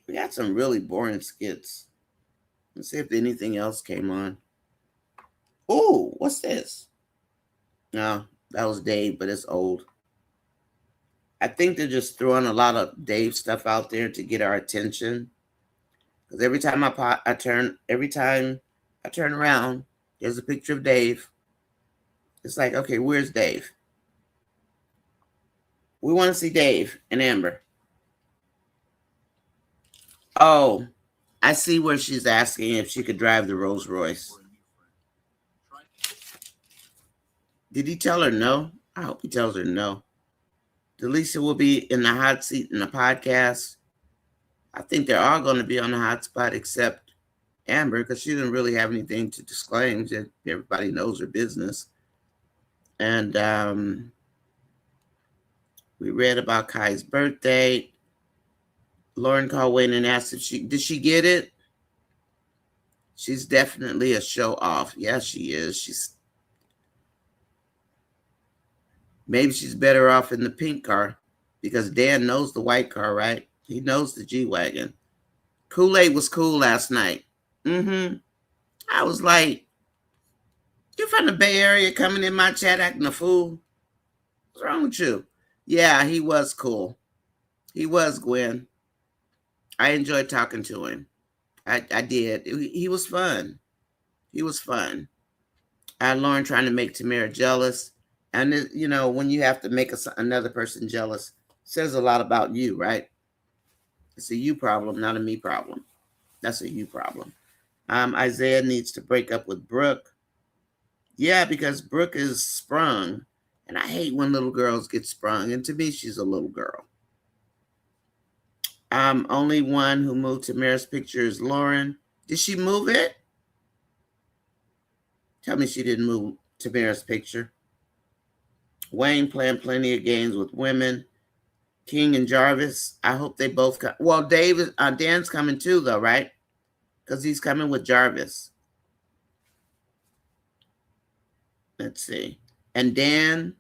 We got some really boring skits. Let's see if anything else came on. Oh, what's this? No, that was Dave, but it's old. I think they're just throwing a lot of Dave stuff out there to get our attention. Because every time I turn around, there's a picture of Dave. It's like, okay, where's Dave? We want to see Dave and Amber. Oh, I see where she's asking if she could drive the Rolls Royce. Did he tell her no? I hope he tells her no. Delisa will be in the hot seat in the podcast. I think they're all going to be on the hot spot except Amber because she didn't really have anything to disclaim. Everybody knows her business. And we read about Kai's birthday. Lauren called Wayne and asked if did she get it? She's definitely a show off. Yeah, she is. Maybe she's better off in the pink car because Dan knows the white car, right? He knows the G-Wagon. Kool-Aid was cool last night. I was like, you're from the Bay Area coming in my chat acting a fool? What's wrong with you? Yeah, he was cool. He was, Gwen. I enjoyed talking to him. I did. He was fun. He was fun. Lauren trying to make Tamera jealous. And, when you have to make another person jealous, says a lot about you, right? It's a you problem, not a me problem. That's a you problem. Isaiah needs to break up with Brooke. Yeah, because Brooke is sprung. And I hate when little girls get sprung. And to me, she's a little girl. Only one who moved Tamera's picture is Lauren. Did she move it? Tell me she didn't move Tamera's picture. Wayne playing plenty of games with women. King and Jarvis, I hope they both come. Well, Dan's coming too, though, right? Because he's coming with Jarvis. Let's see. And King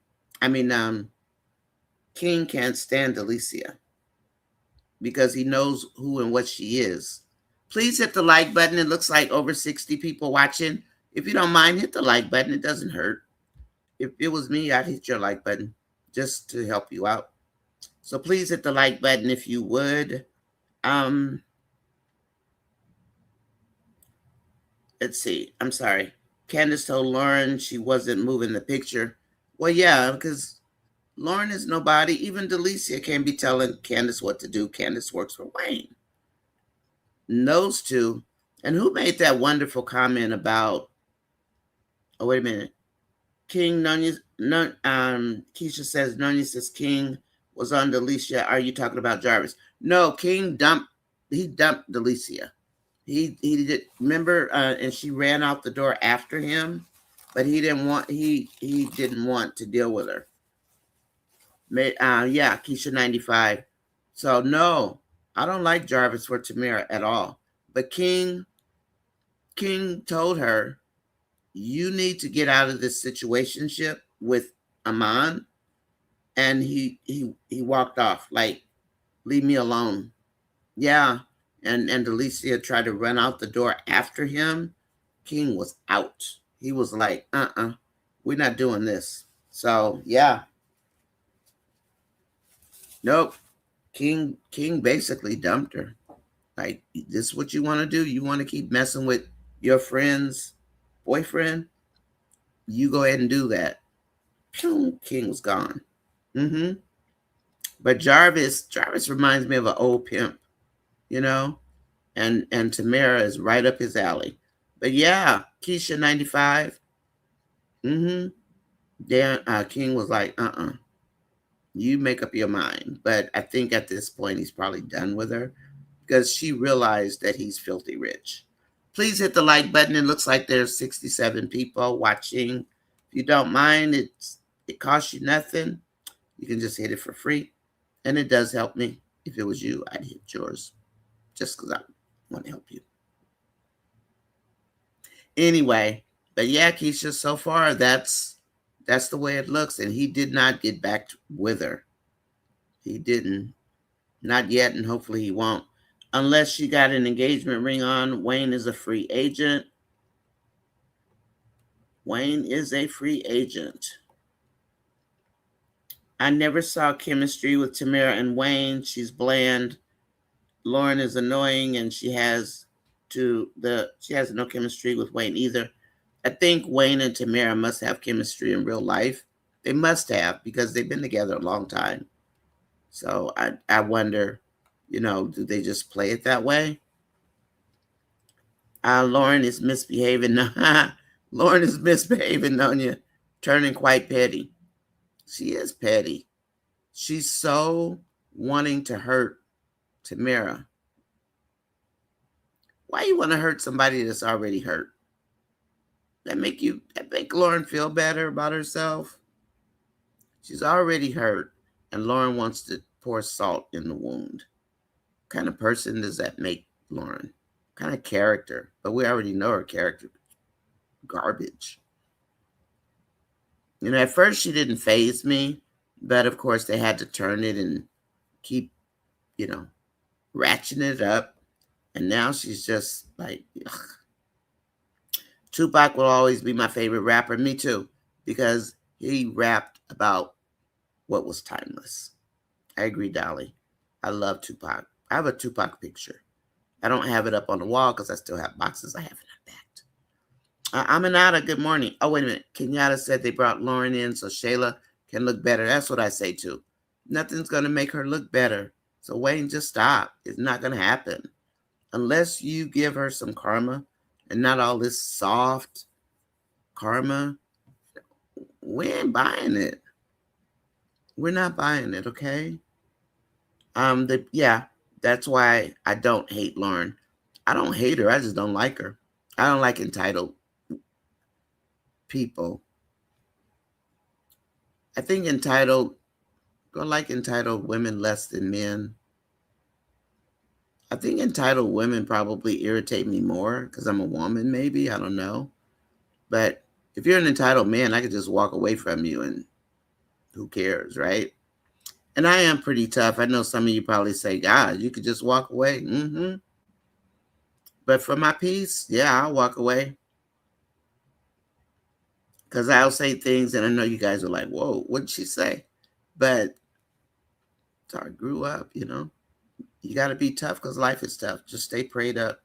can't stand Alicia because he knows who and what she is. Please hit the like button. It looks like over 60 people watching. If you don't mind, hit the like button. It doesn't hurt. If it was me, I'd hit your like button just to help you out. So please hit the like button if you would. Let's see. I'm sorry. Candace told Lauren she wasn't moving the picture. Well, yeah, because Lauren is nobody. Even Delicia can't be telling Candace what to do. Candace works for Wayne. And those two. And who made that wonderful comment about, oh, wait a minute. Keisha says, Nonya says King was on Delicia. Are you talking about Jarvis? No, King dumped Delicia. He did, remember, and she ran out the door after him, but he didn't want to deal with her. Yeah, Keisha 95. So no, I don't like Jarvis for Tamera at all. But King told her, you need to get out of this situationship with Amon, and he walked off. Like, Leave me alone. Yeah. And Delicia tried to run out the door after him. King was out. He was like, we're not doing this. So yeah. Nope. King basically dumped her. Like, this is what you want to do? You want to keep messing with your friend's boyfriend? You go ahead and do that. Pew, King was gone. Mm-hmm. But Jarvis reminds me of an old pimp, you know? And Tamera is right up his alley. But yeah, Keisha 95. Mm-hmm. Dan King was like, you make up your mind. But I think at this point he's probably done with her because she realized that he's filthy rich. Please hit the like button. It looks like there's 67 people watching. If you don't mind, it costs you nothing. You can just hit it for free. And it does help me. If it was you, I'd hit yours just because I want to help you. Anyway, but yeah, Keisha, so far that's the way it looks. And he did not get back with her. He didn't. Not yet, and hopefully he won't. Unless she got an engagement ring on. Wayne is a free agent. Wayne is a free agent. I never saw chemistry with Tamera and Wayne. She's bland. Lauren is annoying, and she has no chemistry with Wayne either. I think Wayne and Tamera must have chemistry in real life. They must have, because they've been together a long time. So I wonder, do they just play it that way? Lauren is misbehaving. Lauren is misbehaving, Nonya, turning quite petty. She is petty. She's so wanting to hurt Tamera. Why you want to hurt somebody that's already hurt? That make Lauren feel better about herself? She's already hurt, and Lauren wants to pour salt in the wound. What kind of person does that make Lauren? What kind of character? But we already know her character. Garbage. At first she didn't faze me, but of course they had to turn it and keep, ratcheting it up. And now she's just like, ugh. Tupac will always be my favorite rapper. Me too, because he rapped about what was timeless. I agree, Dolly. I love Tupac. I have a Tupac picture. I don't have it up on the wall because I still have boxes I haven't unpacked. Aminata, good morning. Oh, wait a minute. Kenyatta said they brought Lauren in so Shayla can look better. That's what I say too. Nothing's going to make her look better. So Wayne, just stop. It's not going to happen. Unless you give her some karma and not all this soft karma, we ain't buying it. We're not buying it, okay? That's why I don't hate Lauren. I don't hate her. I just don't like her. I don't like entitled people. I think entitled women less than men. I think entitled women probably irritate me more because I'm a woman, maybe. I don't know. But if you're an entitled man, I could just walk away from you and who cares, right? And I am pretty tough. I know some of you probably say, God, you could just walk away. Mm-hmm. But for my peace, yeah, I'll walk away. Because I'll say things and I know you guys are like, whoa, what did she say? But so I grew up, You got to be tough because life is tough. Just stay prayed up.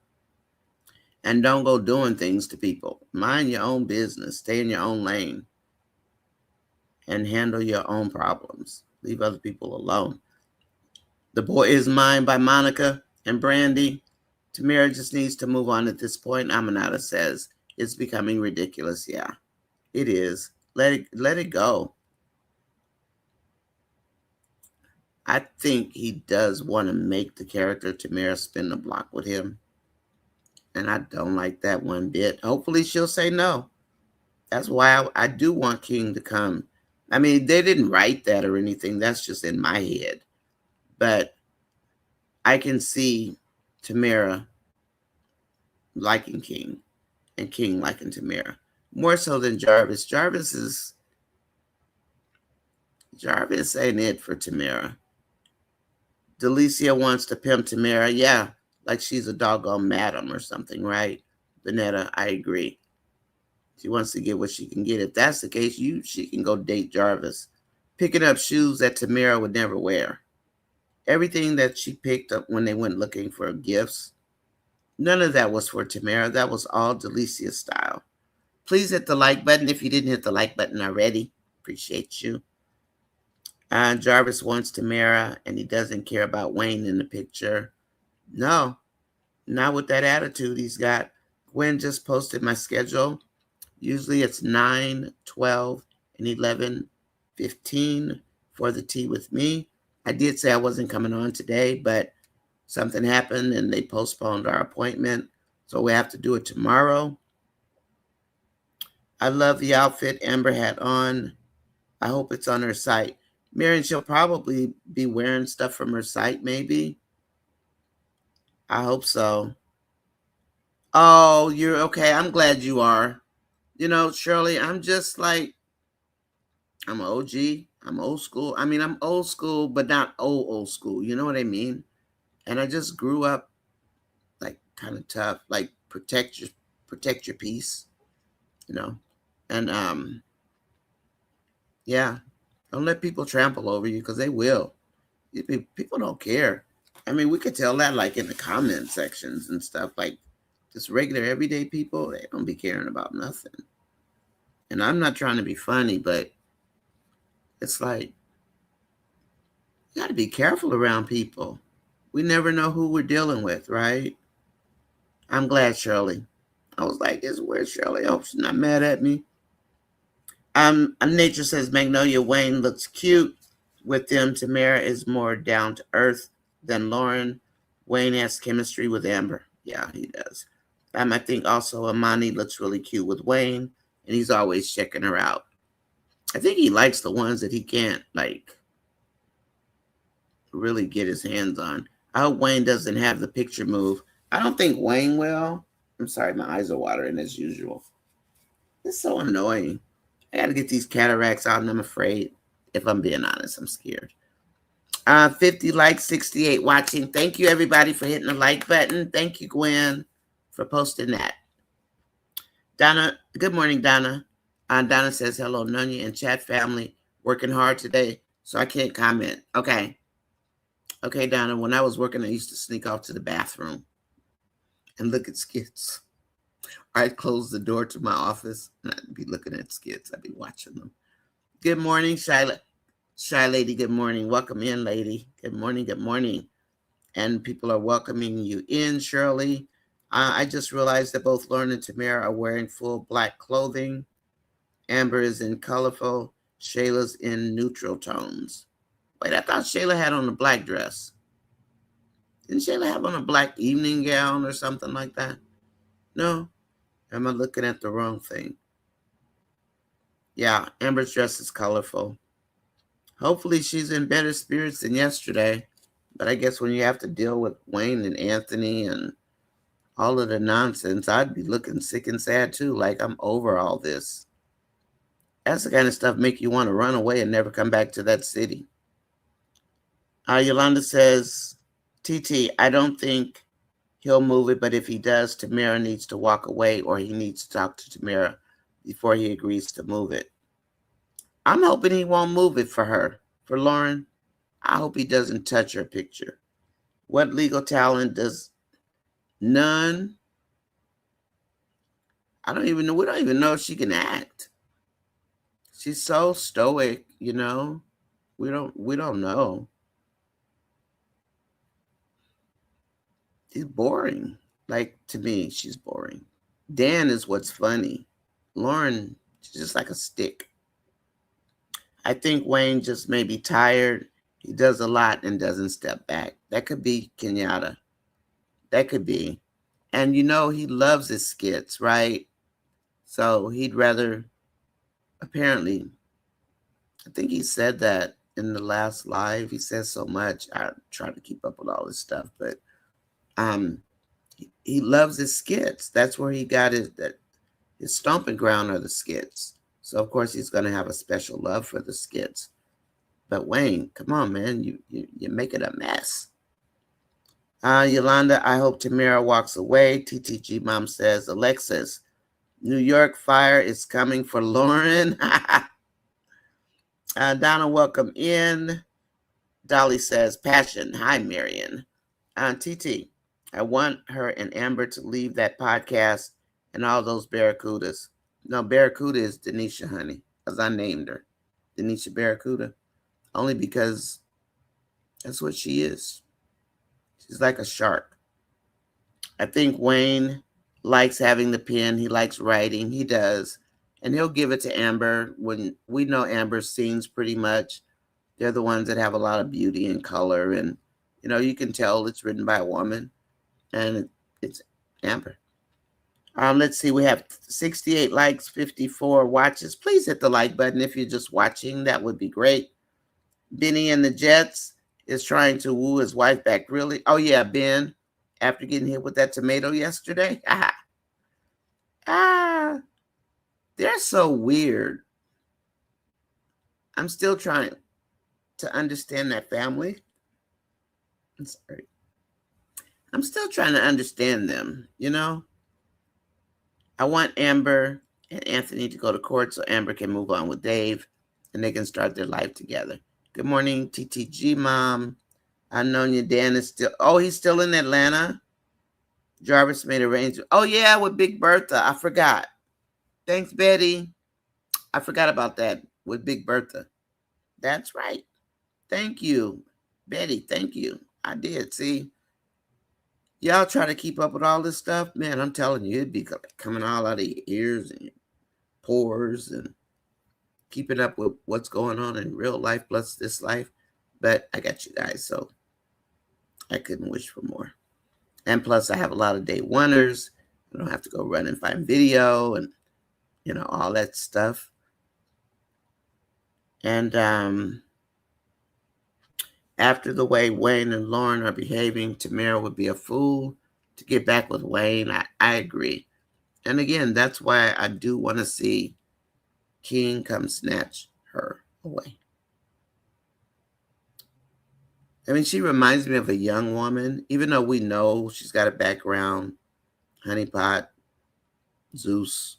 And don't go doing things to people. Mind your own business. Stay in your own lane. And handle your own problems. Leave other people alone. The Boy Is Mine by Monica and Brandy. Tamera just needs to move on at this point. Aminata says it's becoming ridiculous. Yeah, it is. Let it go. I think he does want to make the character Tamera spin the block with him. And I don't like that one bit. Hopefully she'll say no. That's why I do want King to come. I mean, they didn't write that or anything. That's just in my head. But I can see Tamera liking King and King liking Tamera. More so than Jarvis. Jarvis ain't it for Tamera. Delicia wants to pimp Tamera. Yeah, like she's a doggone madam or something, right? Vanetta, I agree. She wants to get what she can get. If that's the case, she can go date Jarvis. Picking up shoes that Tamera would never wear. Everything that she picked up when they went looking for gifts, none of that was for Tamera. That was all Delicia style. Please hit the like button if you didn't hit the like button already. Appreciate you. Jarvis wants Tamera, and he doesn't care about Wayne in the picture. No, not with that attitude he's got. Gwen just posted my schedule. Usually it's 9, 12, and 11:15 for the tea with me. I did say I wasn't coming on today, but something happened and they postponed our appointment. So we have to do it tomorrow. I love the outfit Amber had on. I hope it's on her site. Marion, she'll probably be wearing stuff from her site, maybe. I hope so. Oh, you're okay. I'm glad you are. You know, Shirley, I'm just like, I'm OG. I'm old school. I mean, I'm old school, but not old school. You know what I mean? And I just grew up like kind of tough, like protect your peace, you know. And yeah, don't let people trample over you because they will. People don't care. I mean, we could tell that like in the comment sections and stuff. Like just regular everyday people, they don't be caring about nothing. And I'm not trying to be funny, but it's like you got to be careful around people. We never know who we're dealing with, right? I'm glad, Shirley. I was like, this where's Shirley? I hope she's not mad at me. Nature says Magnolia Wayne looks cute with them. Tamera is more down to earth than Lauren. Wayne has chemistry with Amber. Yeah, he does. I think also Amani looks really cute with Wayne, and he's always checking her out. I think he likes the ones that he can't like really get his hands on. I hope Wayne doesn't have the picture move. I don't think Wayne will. I'm sorry, my eyes are watering as usual. It's so annoying. I got to get these cataracts out, and I'm afraid. If I'm being honest, I'm scared. 50 likes, 68 watching. Thank you, everybody, for hitting the like button. Thank you, Gwen, for posting that. Donna, good morning, Donna. Donna says, hello, Nonya and chat family. Working hard today, so I can't comment. Okay. Okay, Donna, when I was working, I used to sneak off to the bathroom and look at skits. I'd close the door to my office and I'd be looking at skits. I'd be watching them. Good morning, Shy Lady. Good morning. Welcome in, lady. Good morning. Good morning. And people are welcoming you in, Shirley. I just realized that both Lauren and Tamera are wearing full black clothing. Amber is in colorful. Shayla's in neutral tones. Wait, I thought Shayla had on a black dress. Didn't Shayla have on a black evening gown or something like that? No? Am I looking at the wrong thing? Yeah, Amber's dress is colorful. Hopefully she's in better spirits than yesterday. But I guess when you have to deal with Wayne and Anthony and all of the nonsense, I'd be looking sick and sad too. Like I'm over all this. That's the kind of stuff make you want to run away and never come back to that city. Yolanda says, TT, I don't think he'll move it, but if he does, Tamera needs to walk away or he needs to talk to Tamera before he agrees to move it. I'm hoping he won't move it for her. For Lauren, I hope he doesn't touch her picture. What legal talent does none? I don't even know. We don't even know if she can act. She's so stoic, you know. We don't know. She's boring. Like to me, she's boring. Dan is what's funny. Lauren, she's just like a stick. I think Wayne just may be tired. He does a lot and doesn't step back. That could be Kenyatta. That could be. And you know, he loves his skits, right? So he'd rather, apparently, I think he said that in the last live. He says so much. I try to keep up with all this stuff, but he loves his skits. That's where he got his stomping ground are the skits. So of course he's going to have a special love for the skits. But Wayne, come on, man, you make it a mess. Yolanda, I hope Tamera walks away. TTG Mom says, Alexis, New York fire is coming for Lauren. Donna, welcome in. Dolly says, passion. Hi, Marion. TT, I want her and Amber to leave that podcast and all those barracudas. No, Barracuda is Denisha, honey, because I named her Denisha Barracuda, only because that's what she is. She's like a shark. I think Wayne likes having the pen. He likes writing. He does. And he'll give it to Amber when we know Amber's scenes pretty much. They're the ones that have a lot of beauty and color. And, you can tell it's written by a woman. And it's Amber. Let's see. We have 68 likes, 54 watches. Please hit the like button if you're just watching. That would be great. Benny and the Jets is trying to woo his wife back. Really? Oh, yeah, Ben. After getting hit with that tomato yesterday. They're so weird. I'm still trying to understand that family. I'm sorry. I'm still trying to understand them, I want Amber and Anthony to go to court so Amber can move on with Dave and they can start their life together. Good morning, TTG Mom. Nonya Dan is still, he's still in Atlanta. Jarvis made arrangements. Oh, yeah, with Big Bertha. I forgot. Thanks, Betty. I forgot about that with Big Bertha. That's right. Thank you, Betty. Thank you. I did. See, y'all try to keep up with all this stuff. Man, I'm telling you, it'd be coming all out of your ears and your pores and keeping up with what's going on in real life plus this life. But I got you guys, so I couldn't wish for more. And plus, I have a lot of day oneers. I don't have to go run and find video and, all that stuff. And after the way Wayne and Lauren are behaving, Tamera would be a fool to get back with Wayne. I agree. And again, that's why I do want to see King come snatch her away. I mean, she reminds me of a young woman, even though we know she's got a background, honeypot, Zeus,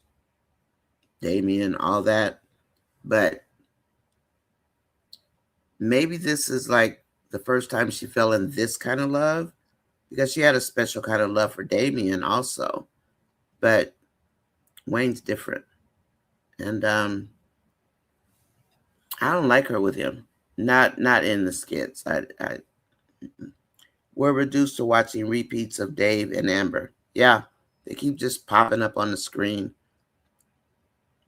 Damien, all that. But maybe this is like the first time she fell in this kind of love, because she had a special kind of love for Damien also. But Wayne's different. And I don't like her with him. Not in the skits. We're reduced to watching repeats of Dave and Amber. Yeah, they keep just popping up on the screen.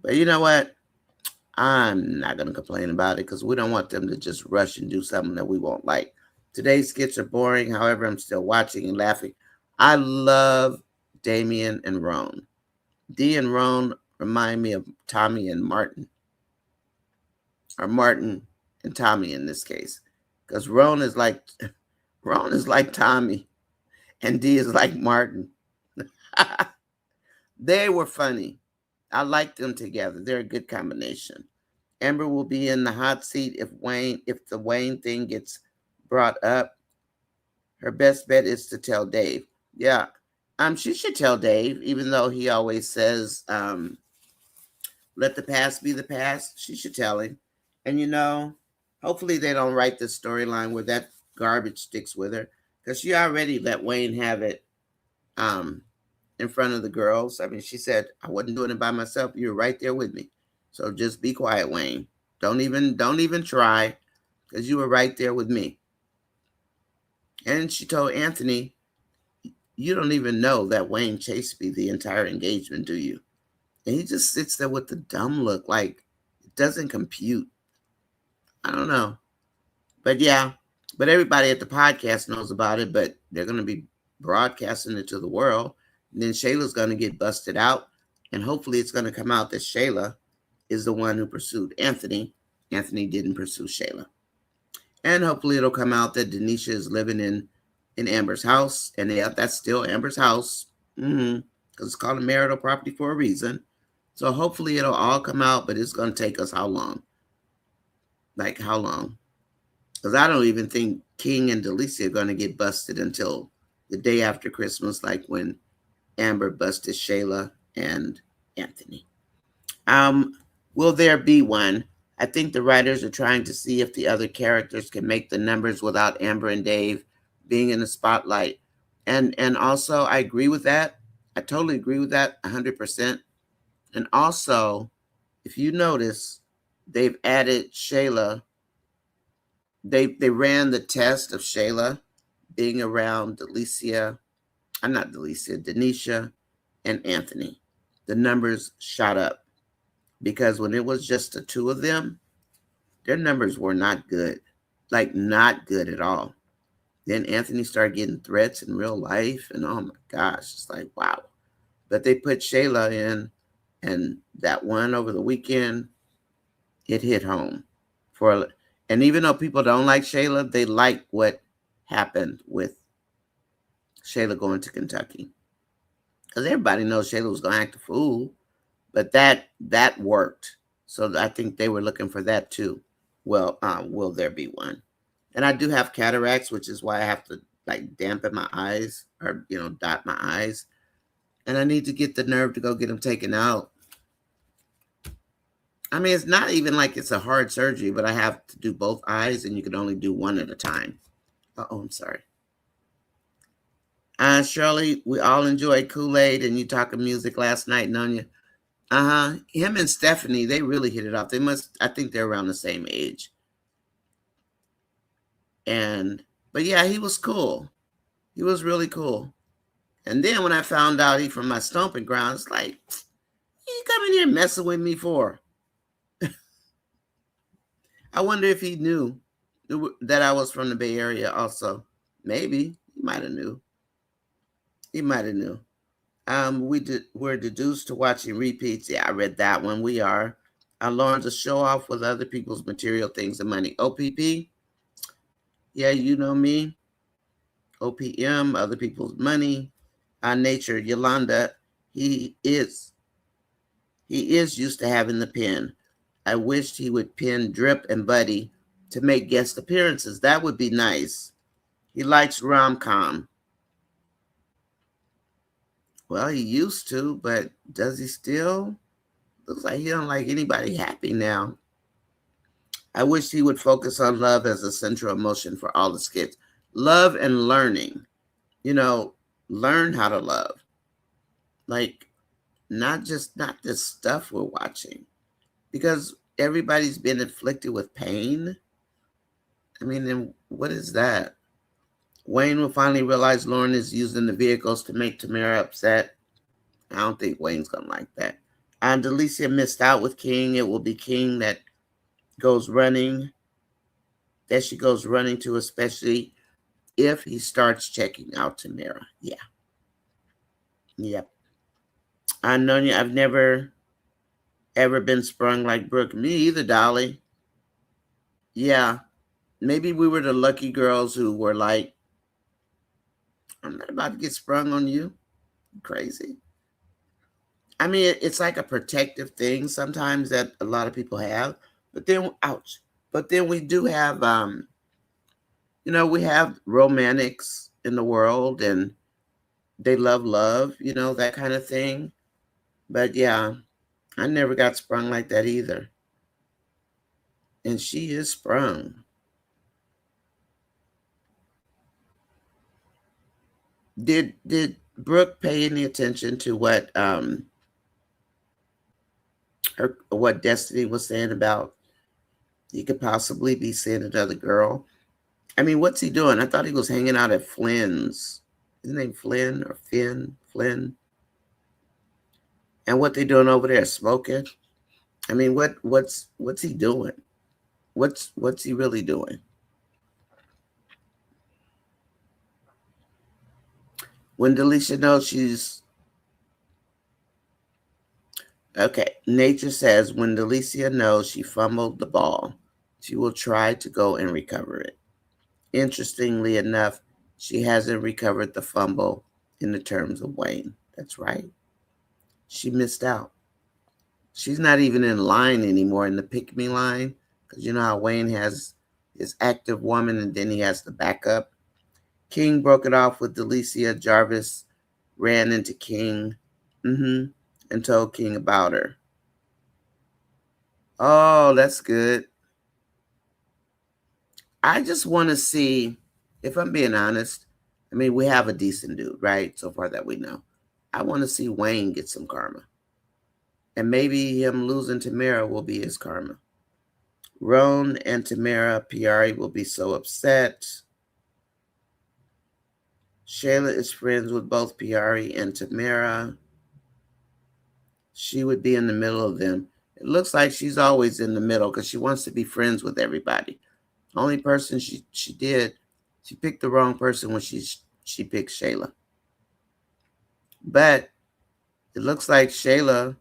But you know what? I'm not going to complain about it because we don't want them to just rush and do something that we won't like. Today's skits are boring. However, I'm still watching and laughing. I love Damien and Roan. Dee and Roan remind me of Tommy and Martin. Or Martin and Tommy in this case. Because Roan is like Tommy and Dee is like Martin. They were funny. I like them together. They're a good combination. Amber will be in the hot seat if the Wayne thing gets brought up. Her best bet is to tell Dave. Yeah. She should tell Dave, even though he always says, let the past be the past. She should tell him. And hopefully they don't write this storyline where that garbage sticks with her. Because she already let Wayne have it in front of the girls. I mean, she said, I wasn't doing it by myself. You were right there with me. So just be quiet, Wayne. Don't even try, because you were right there with me. And she told Anthony, you don't even know that Wayne chased me the entire engagement, do you? And he just sits there with the dumb look, like it doesn't compute. I don't know. But yeah, but everybody at the podcast knows about it, but they're going to be broadcasting it to the world. And then Shayla's going to get busted out. And hopefully it's going to come out that Shayla is the one who pursued Anthony. Anthony didn't pursue Shayla. And hopefully it'll come out that Denisha is living in Amber's house. And yeah, that's still Amber's house. Because it's called a marital property for a reason. So hopefully it'll all come out, but it's going to take us how long? Like how long? Because I don't even think King and Delicia are going to get busted until the day after Christmas, like when Amber busted Shayla and Anthony. Will there be one? I think the writers are trying to see if the other characters can make the numbers without Amber and Dave being in the spotlight. And also I agree with that. I totally agree with that 100%. And also, if you notice, they've added Shayla. They ran the test of Shayla being around Delicia, I'm not Delicia, Denisha and Anthony. The numbers shot up because when it was just the two of them, their numbers were not good. Like, not good at all. Then Anthony started getting threats in real life, and oh my gosh, it's like, wow. But they put Shayla in, and that one over the weekend, it hit home. And even though people don't like Shayla, they like what happened with Shayla going to Kentucky. Because everybody knows Shayla was going to act a fool, but that worked. So I think they were looking for that too. Well, will there be one? And I do have cataracts, which is why I have to like dampen my eyes or, dot my eyes. And I need to get the nerve to go get them taken out. I mean, it's not even like it's a hard surgery, but I have to do both eyes and you can only do one at a time. Oh, I'm sorry. Shirley, we all enjoyed Kool-Aid and you talking music last night, Nonya. Him and Stephanie, they really hit it off. I think they're around the same age. But yeah, he was cool. He was really cool. And then when I found out he from my stomping ground, it's like, you coming here messing with me for? I wonder if he knew that I was from the Bay Area also. Maybe. He might have knew. He might have knew. We're deduced to watching repeats. Yeah, I read that one. We are. Lauren's a show off with other people's material things and money. OPP? Yeah, you know me. OPM, other people's money. Nature, Yolanda, he is used to having the pen. I wished he would pin Drip and Buddy to make guest appearances. That would be nice. He likes rom-com. Well, he used to, but does he still? Looks like he don't like anybody happy now. I wish he would focus on love as a central emotion for all the skits. Love and learning. Learn how to love. Like, not this stuff we're watching. Because everybody's been inflicted with pain. I mean, then what is that? Wayne will finally realize Lauren is using the vehicles to make Tamera upset. I don't think Wayne's going to like that. And Delicia missed out with King. It will be King that goes running. That she goes running to, especially if he starts checking out Tamera. Yeah. Yep. I know you. I've never ever been sprung like Brooke. Me either, Dolly. Yeah. Maybe we were the lucky girls who were like, I'm not about to get sprung on you. Crazy. I mean, it's like a protective thing sometimes that a lot of people have. But then, ouch. But then we do have, we have romantics in the world and they love, that kind of thing. But yeah, I never got sprung like that either. And she is sprung. Did Brooke pay any attention to what what Destiny was saying about he could possibly be seeing another girl? I mean, what's he doing? I thought he was hanging out at Flynn's. His name Flynn or Finn? Flynn. And what they doing over there? Smoking? I mean, what's he doing? What's he really doing? When Delisha knows she's okay, Nature says when Delicia knows she fumbled the ball, she will try to go and recover it. Interestingly enough, she hasn't recovered the fumble in the terms of Wayne. That's right. She missed out. She's not even in line anymore in the pick me line. Because you know how Wayne has his active woman and then he has the backup. King broke it off with Delicia. Jarvis ran into King and told King about her. Oh, that's good. I just want to see, if I'm being honest, I mean, we have a decent dude, right? So far that we know. I want to see Wayne get some karma. And maybe him losing Tamera will be his karma. Roan and Tamera, Piari will be so upset. Shayla is friends with both Piari and Tamera. She would be in the middle of them. It looks like she's always in the middle because she wants to be friends with everybody. Only person she picked the wrong person when she picked Shayla. But it looks like Shayla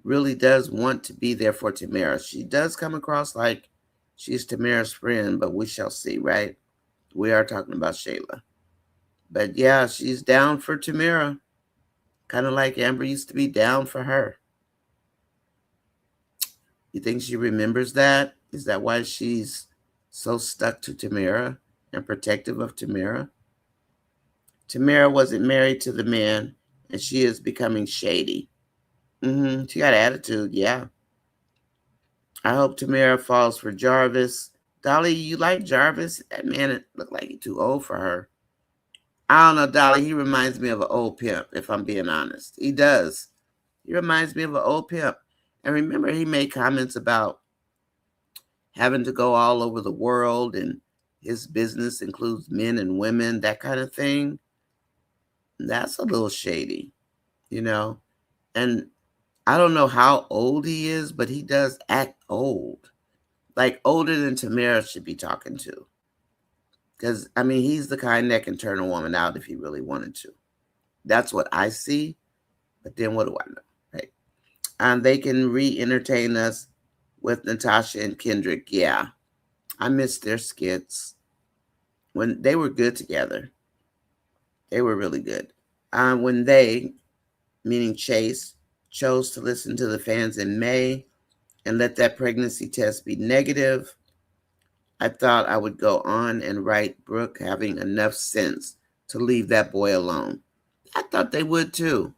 really does want to be there for Tamera. She does come across like she's Tamera's friend, but we shall see, right? We are talking about Shayla. But yeah, she's down for Tamera. Kind of like Amber used to be down for her. You think she remembers that? Is that why she's so stuck to Tamera and protective of Tamera? Tamera wasn't married to the man, and she is becoming shady. She got attitude, yeah. I hope Tamera falls for Jarvis. Dolly, you like Jarvis? That man it looked like he's too old for her. I don't know, Dolly. He reminds me of an old pimp, if I'm being honest. He does. He reminds me of an old pimp. And remember, he made comments about having to go all over the world and his business includes men and women, that kind of thing. That's a little shady, you know? And I don't know how old he is, but he does act old. Like older than Tamera should be talking to. Because, I mean, he's the kind that can turn a woman out if he really wanted to. That's what I see. But then what do I know? Right? And they can re-entertain us with Natasha and Kendrick. Yeah. I miss their skits. When they were good together. They were really good. When they, meaning Chase, chose to listen to the fans in May and let that pregnancy test be negative, I thought I would go on and write Brooke having enough sense to leave that boy alone. I thought they would too,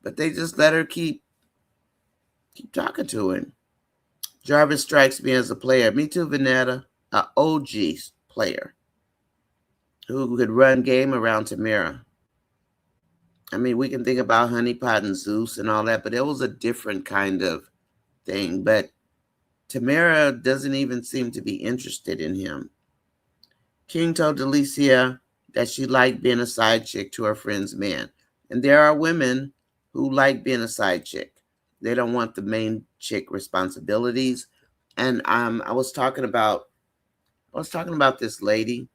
but they just let her keep talking to him. Jarvis strikes me as a player. Me too, Vanetta, a OG player who could run game around Tamera. I mean, we can think about Honeypot and Zeus and all that, but it was a different kind of thing. But Tamera doesn't even seem to be interested in him. King told Delicia that she liked being a side chick to her friend's man. And there are women who like being a side chick. They don't want the main chick responsibilities. And I was talking about this lady,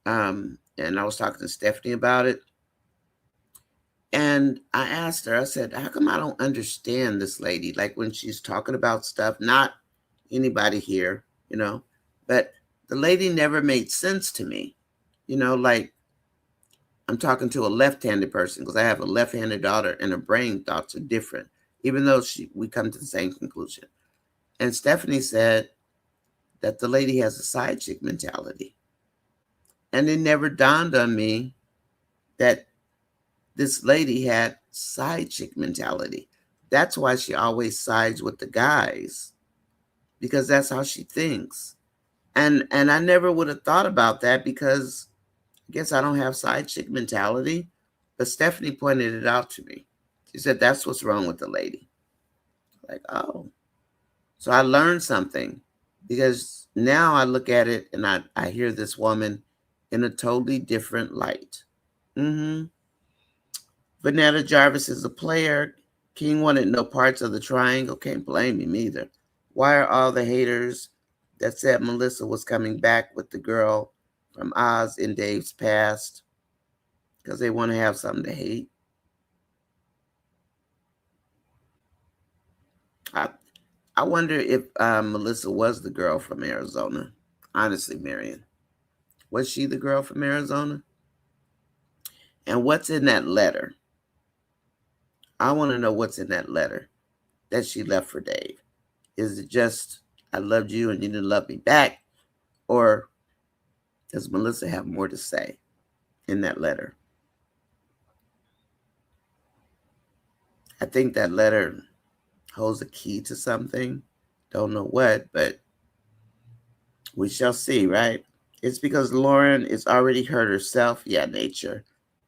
and I was talking to Stephanie about it. And I asked her, I said, how come I don't understand this lady? Like when she's talking about stuff, not anybody here, but the lady never made sense to me. Like I'm talking to a left-handed person because I have a left-handed daughter and her brain thoughts are different, even though we come to the same conclusion. And Stephanie said that the lady has a side chick mentality. And it never dawned on me that this lady had side chick mentality. That's why she always sides with the guys, because that's how she thinks. And I never would have thought about that because I guess I don't have side chick mentality. But Stephanie pointed it out to me. She said, that's what's wrong with the lady. Like, oh. So I learned something because now I look at it and I hear this woman in a totally different light. Vanetta Jarvis is a player. King wanted no parts of the triangle. Can't blame him either. Why are all the haters that said Melissa was coming back with the girl from Oz in Dave's past? Because they want to have something to hate. I wonder if Melissa was the girl from Arizona. Honestly, Marion. Was she the girl from Arizona? And what's in that letter? I want to know what's in that letter that she left for Dave. Is it just, I loved you and you didn't love me back? Or does Melissa have more to say? in that letter. I think that letter holds a key to something. Don't know what, but we shall see, right? It's because Lauren is already hurt herself. Yeah, nature.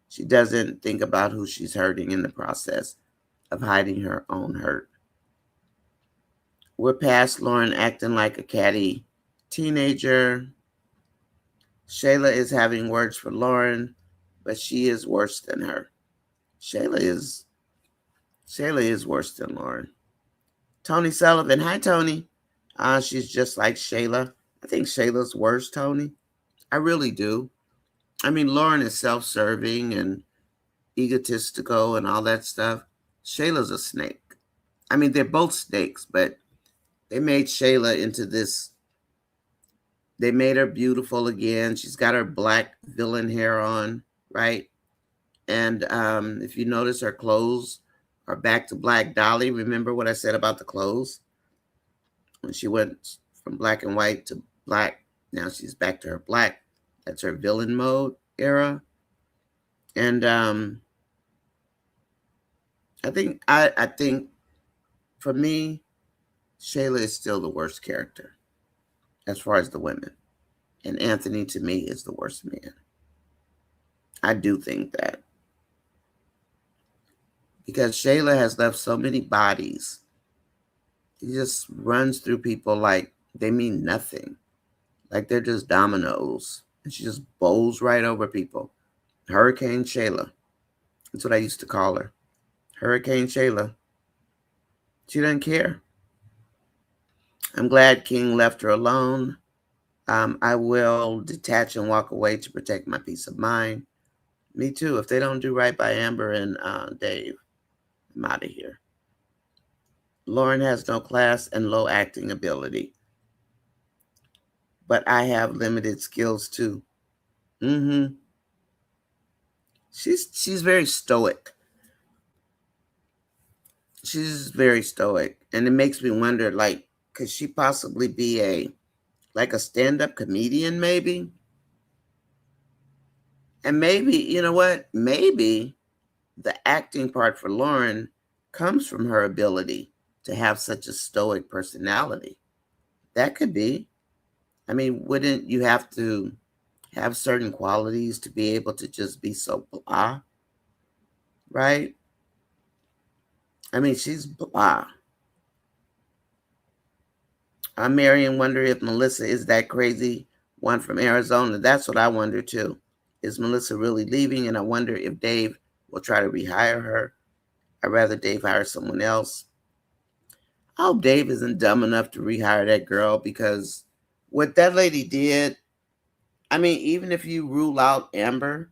She doesn't think about who she's hurting in the process of hiding her own hurt. We're past Lauren acting like a catty teenager. Shayla is having words for Lauren, but she is worse than her. Shayla is Shayla is worse than Lauren. Tony Sullivan. Hi, Tony. She's just like Shayla. I think Shayla's worse, Tony. I really do. I mean, Lauren is self-serving and egotistical and all that stuff. Shayla's a snake. I mean, they're both snakes, but they made Shayla into this. They made her beautiful again. She's got her black villain hair on, right? And if you notice, her clothes are back to black. Dolly, remember what I said about the clothes? When she went from black and white to black, now she's back to her black. That's her villain mode era. And I think for me, Shayla is still the worst character as far as the women. And Anthony, to me, is the worst man. I do think that. Because Shayla has left so many bodies. He just runs through people like they mean nothing. Like they're just dominoes. And she just bowls right over people. Hurricane Shayla. That's what I used to call her. Hurricane Shayla. She doesn't care. I'm glad King left her alone. I will detach and walk away to protect my peace of mind. Me too. If they don't do right by Amber and Dave, I'm out of here. Lauren has no class and low acting ability. But I have limited skills too. Mm-hmm. She's very stoic. She's very stoic. And it makes me wonder, like, could she possibly be a stand-up comedian maybe? And maybe, you know what? Maybe the acting part for Lauren comes from her ability to have such a stoic personality. That could be. I mean, wouldn't you have to have certain qualities to be able to just be so blah? Right? I mean, she's blah. I'm Marion wonder if Melissa is that crazy one from Arizona. That's what I wonder too. Is Melissa really leaving? And I wonder if Dave will try to rehire her. I'd rather Dave hire someone else. I hope Dave isn't dumb enough to rehire that girl, because what that lady did, I mean, even if you rule out Amber,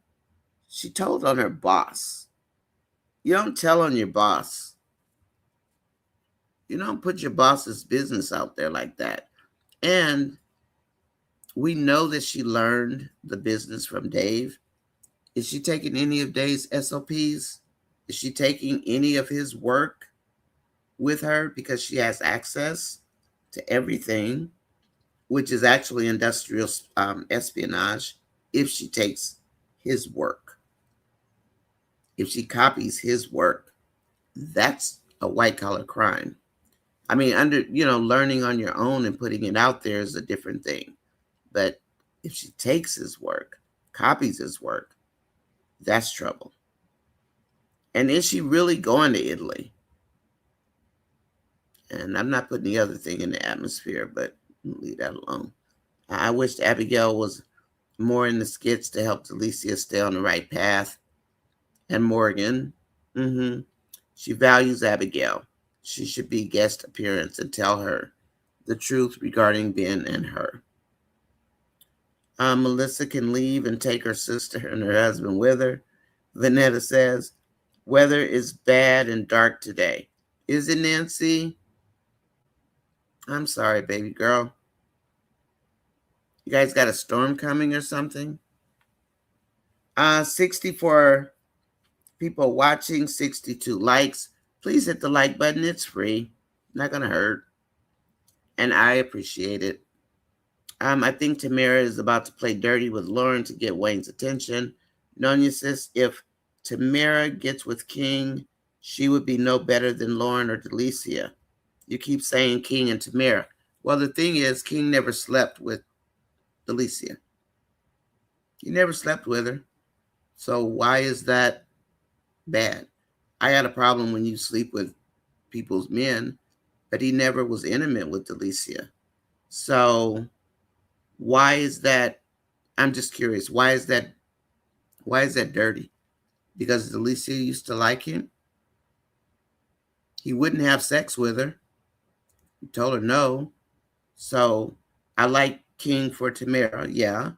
she told on her boss. You don't tell on your boss. You don't put your boss's business out there like that. And we know that she learned the business from Dave. Is she taking any of Dave's SOPs? Is she taking any of his work with her because she has access to everything, which is actually industrial espionage if she takes his work? If she copies his work, that's a white collar crime. I mean, learning on your own and putting it out there is a different thing. But if she takes his work, copies his work, that's trouble. And is she really going to Italy? And I'm not putting the other thing in the atmosphere, but leave that alone. I wish Abigail was more in the skits to help Delicia stay on the right path. And Morgan, she values Abigail. She should be guest appearance and tell her the truth regarding Ben and her. Melissa can leave and take her sister and her husband with her. Vanetta says, weather is bad and dark today. Is it, Nancy? I'm sorry, baby girl. You guys got a storm coming or something? 64 people watching, 62 likes. Please hit the like button. It's free. Not going to hurt. And I appreciate it. I think Tamera is about to play dirty with Lauren to get Wayne's attention. Nonya says, if Tamera gets with King, she would be no better than Lauren or Delicia. You keep saying King and Tamera. Well, the thing is, King never slept with Delicia. He never slept with her. So why is that bad? I had a problem when you sleep with people's men, but he never was intimate with Delicia. So why is that? I'm just curious. Why is that? Why is that dirty? Because Delicia used to like him. He wouldn't have sex with her. He told her no. So I like King for Tamera, yeah,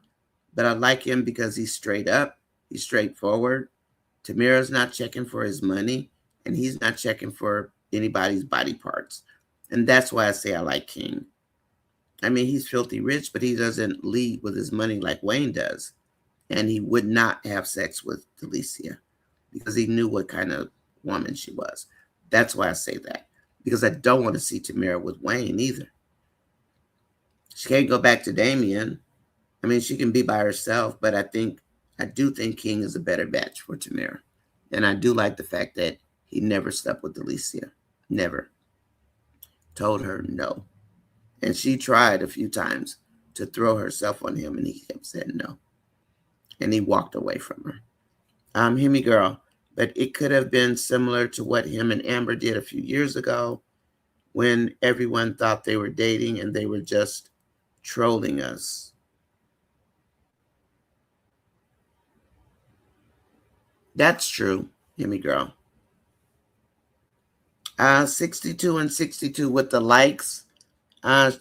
but I like him because he's straight up. He's straightforward. Tamara's not checking for his money, and he's not checking for anybody's body parts. And that's why I say I like King. I mean, he's filthy rich, but he doesn't lead with his money like Wayne does. And he would not have sex with Delicia because he knew what kind of woman she was. That's why I say that. Because I don't want to see Tamera with Wayne either. She can't go back to Damien. I mean, she can be by herself, but I do think King is a better match for Tamera. And I do like the fact that he never slept with Delicia. Never. Told her no. And she tried a few times to throw herself on him, and he kept saying no. And he walked away from her. Himmy girl, but it could have been similar to what him and Amber did a few years ago when everyone thought they were dating and they were just trolling us. That's true, Himmy girl. 62 and 62 with the likes.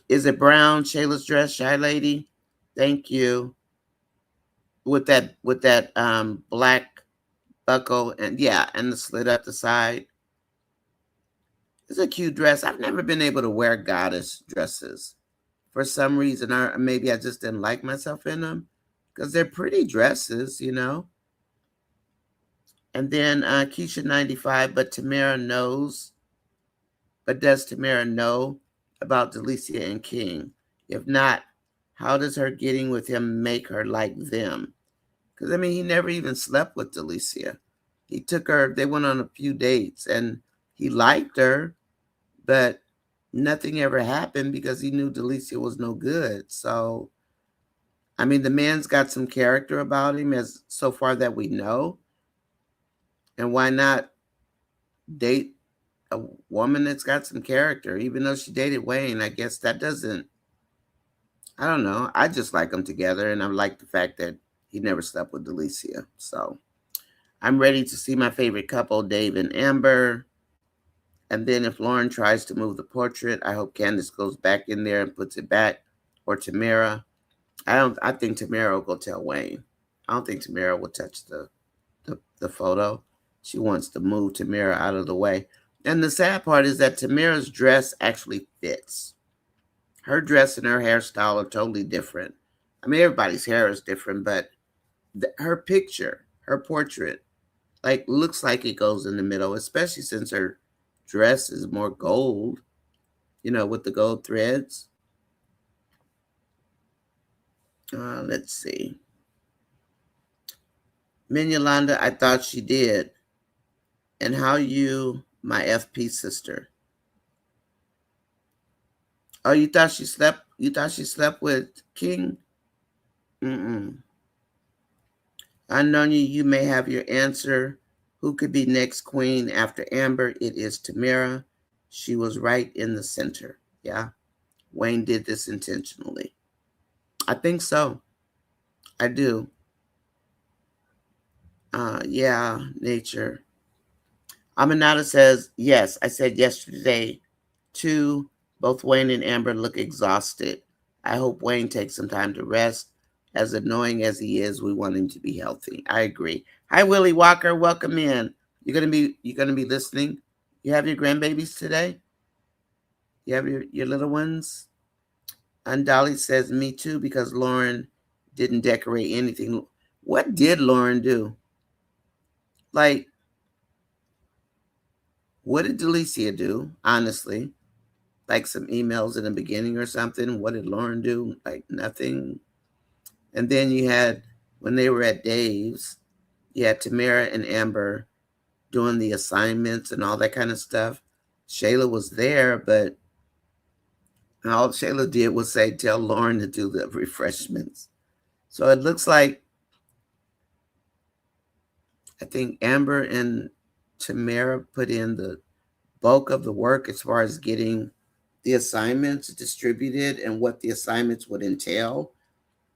Is it brown? Shayla's dress, Shy Lady. Thank you. With that black buckle and yeah, and the slit up the side. It's a cute dress. I've never been able to wear goddess dresses. For some reason, or maybe I just didn't like myself in them because they're pretty dresses, you know. And then Keisha 95, but Tamera knows. But does Tamera know about Delicia and King? If not, how does her getting with him make her like them? Because, I mean, he never even slept with Delicia. He took her, they went on a few dates, and he liked her, but nothing ever happened because he knew Delicia was no good. So, I mean, the man's got some character about him as so far that we know. And why not date a woman that's got some character? Even though she dated Wayne, I guess that doesn't, I don't know. I just like them together, and I like the fact that he never slept with Delicia. So I'm ready to see my favorite couple, Dave and Amber. And then if Lauren tries to move the portrait, I hope Candace goes back in there and puts it back, or Tamera. I think Tamera will go tell Wayne. I don't think Tamera will touch the photo. She wants to move Tamera out of the way. And the sad part is that Tamera's dress actually fits. Her dress and her hairstyle are totally different. I mean, everybody's hair is different, but her picture, her portrait, like looks like it goes in the middle, especially since her dress is more gold, you know, with the gold threads. Let's see. Min Yolanda, I thought she did. And how you, my FP sister. Oh, you thought she slept? You thought she slept with King? Mm-mm. Unknown you may have your answer. Who could be next queen after Amber? It is Tamera. She was right in the center. Yeah. Wayne did this intentionally. I think so. I do. Yeah, nature. Aminata says, yes, I said yesterday too. Both Wayne and Amber look exhausted. I hope Wayne takes some time to rest. As annoying as he is, we want him to be healthy. I agree. Hi, Willie Walker. Welcome in. You're gonna be listening. You have your grandbabies today? You have your little ones? And Dolly says, me too, because Lauren didn't decorate anything. What did Lauren do? Like, what did Delicia do, honestly? Like some emails in the beginning or something. What did Lauren do? Like nothing. And then you had, when they were at Dave's, Yeah, Tamera and Amber doing the assignments and all that kind of stuff. Shayla was there, but all Shayla did was say, tell Lauren to do the refreshments. So it looks like, I think Amber and Tamera put in the bulk of the work as far as getting the assignments distributed and what the assignments would entail.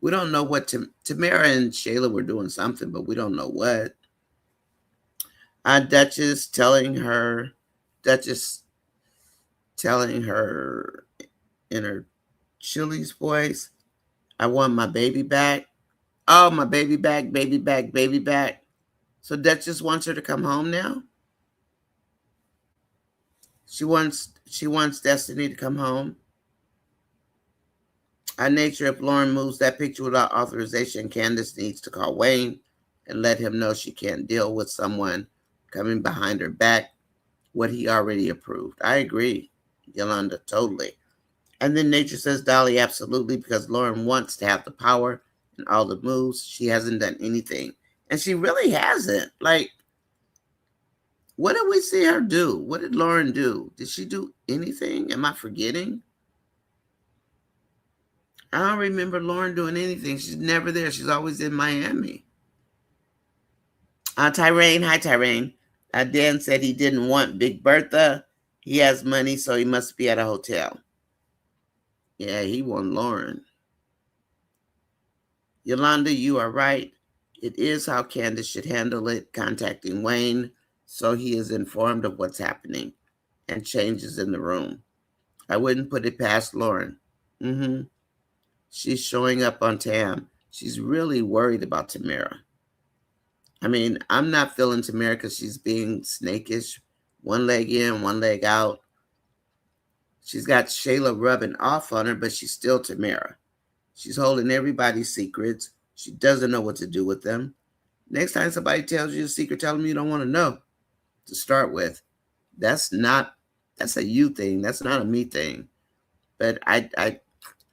We don't know what Tamara and Shayla were doing something, but we don't know what. Duchess Duchess telling her in her Chili's voice, I want my baby back. Oh, my baby back, baby back, baby back. So Duchess wants her to come home now. She wants Destiny to come home. By nature, if Lauren moves that picture without authorization, Candace needs to call Wayne and let him know she can't deal with someone coming behind her back what he already approved. I agree, Yolanda, totally. And then Nature says, Dolly, absolutely, because Lauren wants to have the power and all the moves. She hasn't done anything. And she really hasn't. Like, what did we see her do? What did Lauren do? Did she do anything? Am I forgetting? I don't remember Lauren doing anything. She's never there. She's always in Miami. Tyrane, hi Tyrane. Dan said he didn't want Big Bertha. He has money, so he must be at a hotel. Yeah, he won Lauren. Yolanda, you are right. It is how Candace should handle it, contacting Wayne so he is informed of what's happening and changes in the room. I wouldn't put it past Lauren. Mm-hmm. She's showing up on Tam. She's really worried about Tamera. I mean, I'm not feeling Tamera because she's being snakish, one leg in, one leg out. She's got Shayla rubbing off on her, but she's still Tamera. She's holding everybody's secrets. She doesn't know what to do with them. Next time somebody tells you a secret, tell them you don't want to know to start with. That's a you thing. That's not a me thing. But I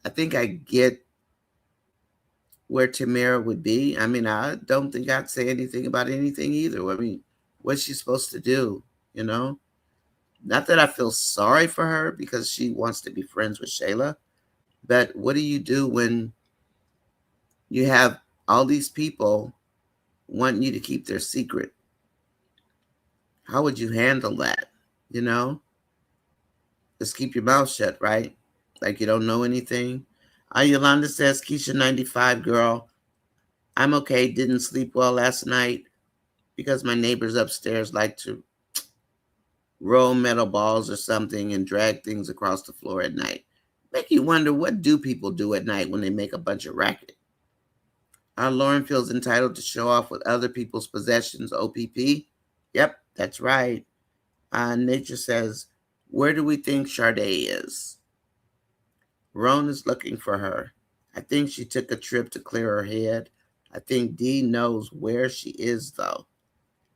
think I get where Tamera would be. I mean, I don't think I'd say anything about anything either. I mean, what's she supposed to do? You know? Not that I feel sorry for her because she wants to be friends with Shayla, but what do you do when you have all these people wanting you to keep their secret? How would you handle that? You know? Just keep your mouth shut, right? Like you don't know anything. Yolanda says, Keisha 95 girl, I'm okay. Didn't sleep well last night because my neighbors upstairs like to roll metal balls or something and drag things across the floor at night. Make you wonder, what do people do at night when they make a bunch of racket? Lauren feels entitled to show off with other people's possessions, OPP. Yep, that's right. Nature says, where do we think Sade is? Roan is looking for her. I think she took a trip to clear her head. I think Dee knows where she is, though.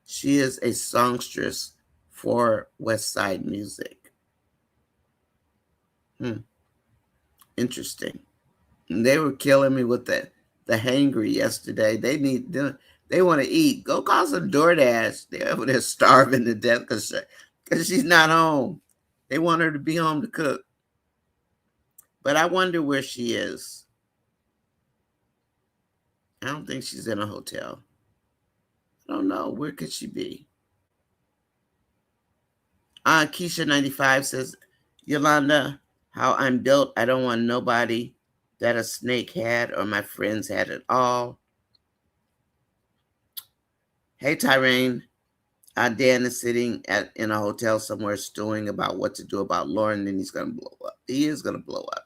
She is a songstress for West Side Music. Interesting. And they were killing me with the hangry yesterday. They want to eat. Go call some DoorDash. They're over there starving to death because she's not home. They want her to be home to cook. But I wonder where she is. I don't think she's in a hotel. I don't know. Where could she be? Keisha 95 says, Yolanda, how I'm built, I don't want nobody that a snake had or my friends had at all. Hey, Tyrane. Dan is sitting in a hotel somewhere stewing about what to do about Lauren, and he's going to blow up. He is going to blow up.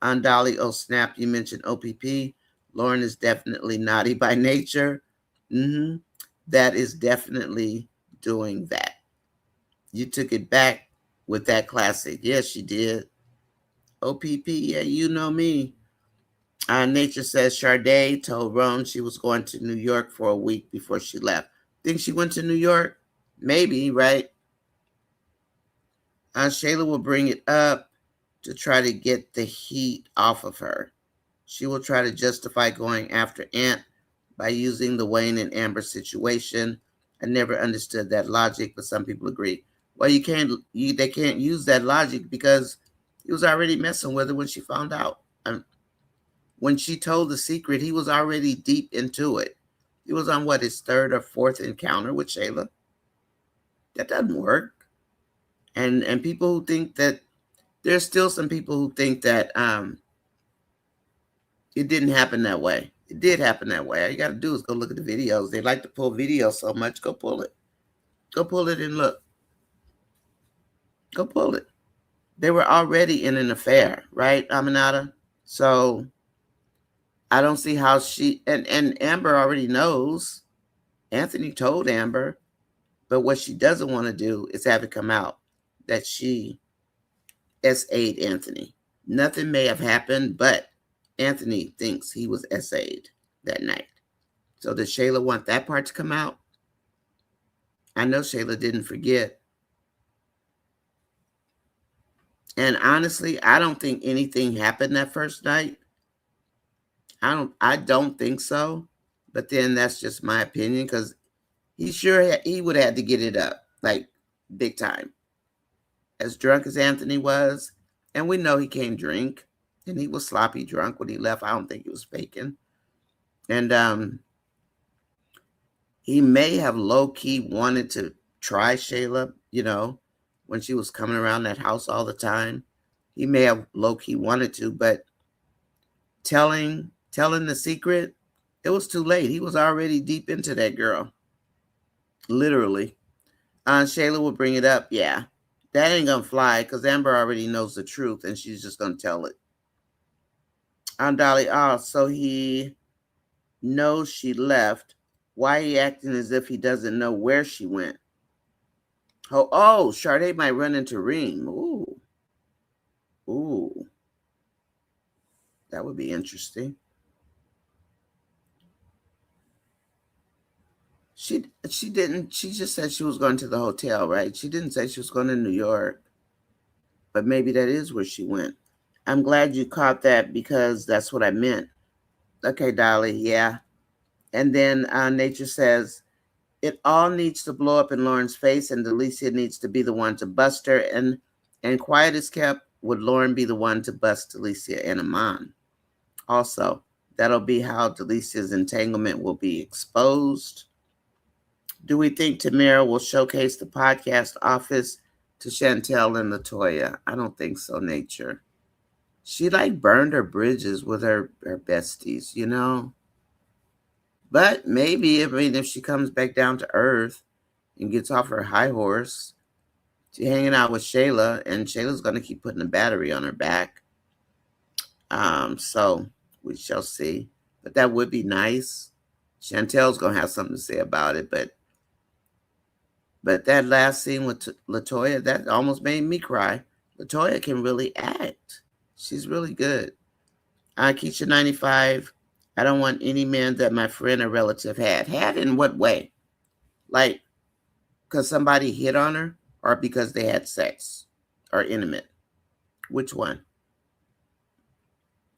On Dolly, oh snap, you mentioned OPP. Lauren is definitely naughty by nature. That is definitely doing that. You took it back with that classic. Yes, she did. OPP, yeah, you know me. Nature says Sade told Roan she was going to New York for a week before she left. Think she went to New York? Maybe, right? Shayla will bring it up to try to get the heat off of her. She will try to justify going after Aunt by using the Wayne and Amber situation. I never understood that logic, but some people agree. Well, they can't use that logic because he was already messing with her when she found out. When she told the secret, he was already deep into it. He was on what, his third or fourth encounter with Shayla. That doesn't work. And people who think that, there's still some people who think that it didn't happen that way. It did happen that way. All you got to do is go look at the videos. They like to pull videos so much. Go pull it. Go pull it and look. Go pull it. They were already in an affair, right, Aminata? So I don't see how and Amber already knows. Anthony told Amber, but what she doesn't want to do is have it come out that she SA'd Anthony. Nothing may have happened, but Anthony thinks he was SA'd that night. So does Shayla want that part to come out? I know Shayla didn't forget. And honestly, I don't think anything happened that first night. I don't think so. But then that's just my opinion, because he would have had to get it up, like big time. As drunk as Anthony was, and we know he can't drink, and he was sloppy drunk when he left. I don't think he was faking. And he may have low-key wanted to try Shayla, when she was coming around that house all the time. He may have low-key wanted to, but telling the secret, it was too late. He was already deep into that girl. Literally. Shayla will bring it up. Yeah. That ain't going to fly, because Amber already knows the truth, and she's just going to tell it. Dolly, so he knows she left. Why he acting as if he doesn't know where she went? Oh, Sade might run into Reem. Ooh. That would be interesting. She didn't. She just said she was going to the hotel, right? She didn't say she was going to New York. But maybe that is where she went. I'm glad you caught that, because that's what I meant. Okay, Dolly, yeah. And then Nature says, it all needs to blow up in Lauren's face, and Delicia needs to be the one to bust her. And quiet as kept, would Lauren be the one to bust Delicia and Amon? Also, that'll be how Delicia's entanglement will be exposed. Do we think Tamera will showcase the podcast office to Chantel and LaToya? I don't think so, Nature. She burned her bridges with her besties, But maybe, if she comes back down to earth and gets off her high horse, she's hanging out with Shayla, and Shayla's going to keep putting a battery on her back. So we shall see. But that would be nice. Chantel's going to have something to say about it, but that last scene with LaToya, that almost made me cry. LaToya can really act. She's really good. Keisha 95, I don't want any man that my friend or relative had. Had in what way? Like, because somebody hit on her, or because they had sex or intimate? Which one?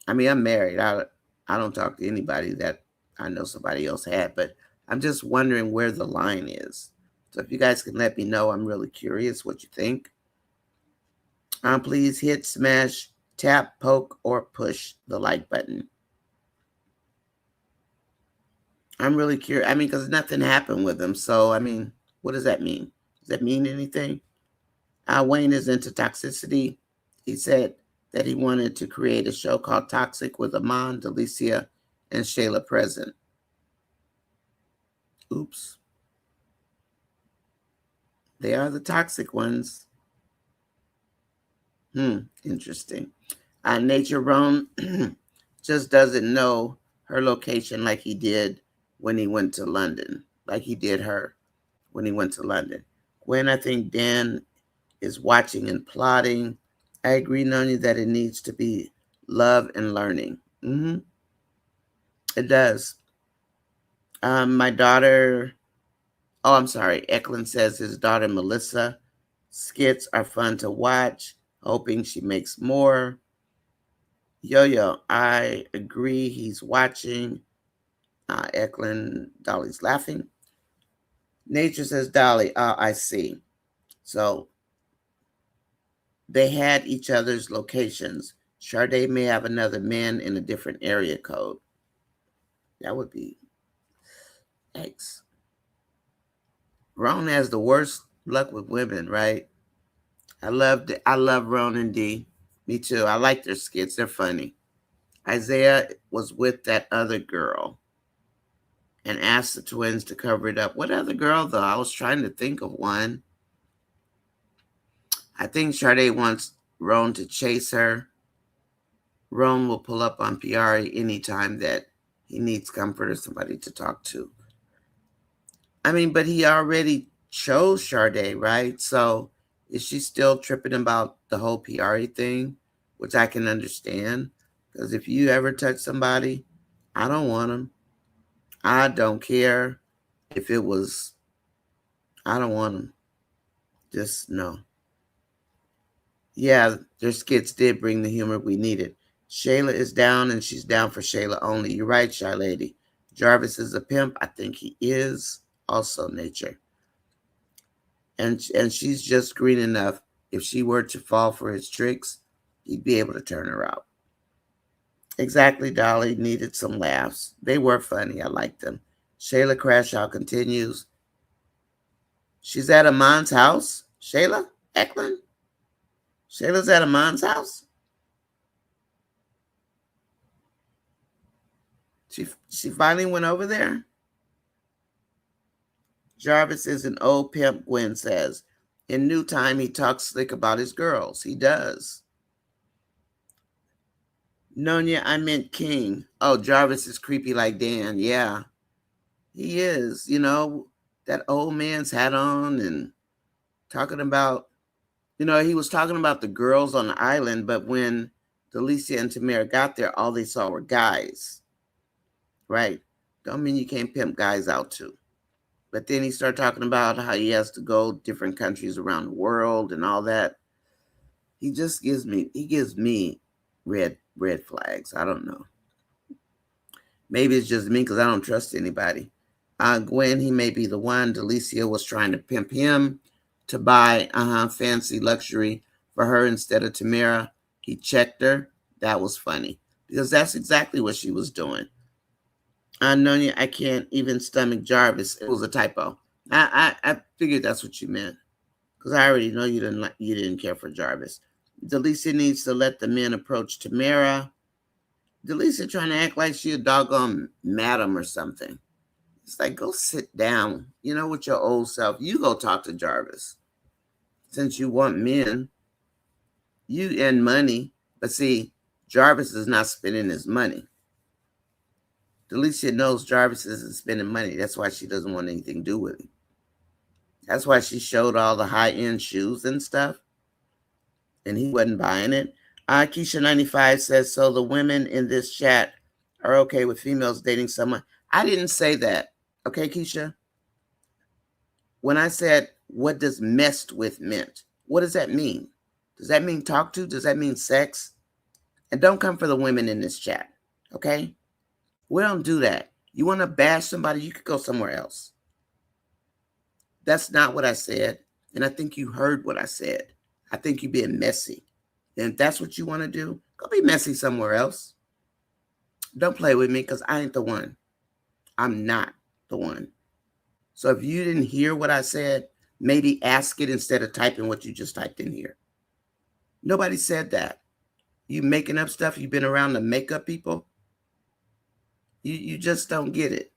I mean, I'm married. I don't talk to anybody that I know somebody else had, but I'm just wondering where the line is. So if you guys can let me know, I'm really curious what you think. Please hit, smash, tap, poke, or push the like button. I'm really curious. Because nothing happened with him. So, what does that mean? Does that mean anything? Wayne is into toxicity. He said that he wanted to create a show called Toxic with Amon, Delicia, and Shayla present. Oops. They are the toxic ones. Interesting. Nature Roan just doesn't know her location like he did when he went to London, like he did her when he went to London. Gwen, I think Dan is watching and plotting. I agree, Nonya, that it needs to be love and learning. It does. My daughter, I'm sorry, Eklund says his daughter Melissa, skits are fun to watch, hoping she makes more. Yo-Yo, I agree, he's watching. Eklund, Dolly's laughing. Nature says, Dolly, I see. So they had each other's locations. Sade may have another man in a different area code. That would be X. Ron has the worst luck with women, right? I love Ron and D. Me too. I like their skits. They're funny. Isaiah was with that other girl and asked the twins to cover it up. What other girl though? I was trying to think of one. I think Sade wants Ron to chase her. Ron will pull up on Piari anytime that he needs comfort or somebody to talk to. I mean, but he already chose Sade, right? So is she still tripping about the whole Piari thing? Which I can understand. Because if you ever touch somebody, I don't want them. I don't care if it was, I don't want them. Just no. Yeah, their skits did bring the humor we needed. Shayla is down and she's down for Shayla only. You're right, Shy Lady. Jarvis is a pimp. I think he is. Also nature. And she's just green enough. If she were to fall for his tricks, he'd be able to turn her out. Exactly, Dolly needed some laughs. They were funny. I liked them. Shayla Crash Out continues. She's at Amon's house. Shayla Eklund? Shayla's at Amon's house? She finally went over there? Jarvis is an old pimp, Gwen says. In New Time, he talks slick about his girls. He does. Nonya, I meant King. Oh, Jarvis is creepy like Dan. Yeah, he is. You know, that old man's hat on and talking about, he was talking about the girls on the island, but when Delicia and Tamera got there, all they saw were guys. Right? Don't mean you can't pimp guys out too. But then he started talking about how he has to go different countries around the world and all that. He gives me red flags. I don't know. Maybe it's just me because I don't trust anybody. Gwen, he may be the one. Delicia was trying to pimp him to buy fancy luxury for her instead of Tamera. He checked her. That was funny because that's exactly what she was doing. Nonya, I can't even stomach Jarvis. It was a typo. I figured that's what you meant because I already know you didn't care for Jarvis. Delicia needs to let the men approach Tamera. Delicia trying to act like she a doggone madam or something. It's like, go sit down, with your old self. You go talk to Jarvis. Since you want men, you and money. But see, Jarvis is not spending his money. Delicia knows Jarvis isn't spending money. That's why she doesn't want anything to do with him. That's why she showed all the high-end shoes and stuff. And he wasn't buying it. Keisha95 says, so the women in this chat are okay with females dating someone. I didn't say that. Okay, Keisha? When I said, what does messed with meant? What does that mean? Does that mean talk to? Does that mean sex? And don't come for the women in this chat, okay? We don't do that. You want to bash somebody, you could go somewhere else. That's not what I said. And I think you heard what I said. I think you're being messy. And if that's what you want to do, go be messy somewhere else. Don't play with me because I ain't the one. I'm not the one. So if you didn't hear what I said, maybe ask it instead of typing what you just typed in here. Nobody said that. You making up stuff. You've been around the makeup people. You just don't get it.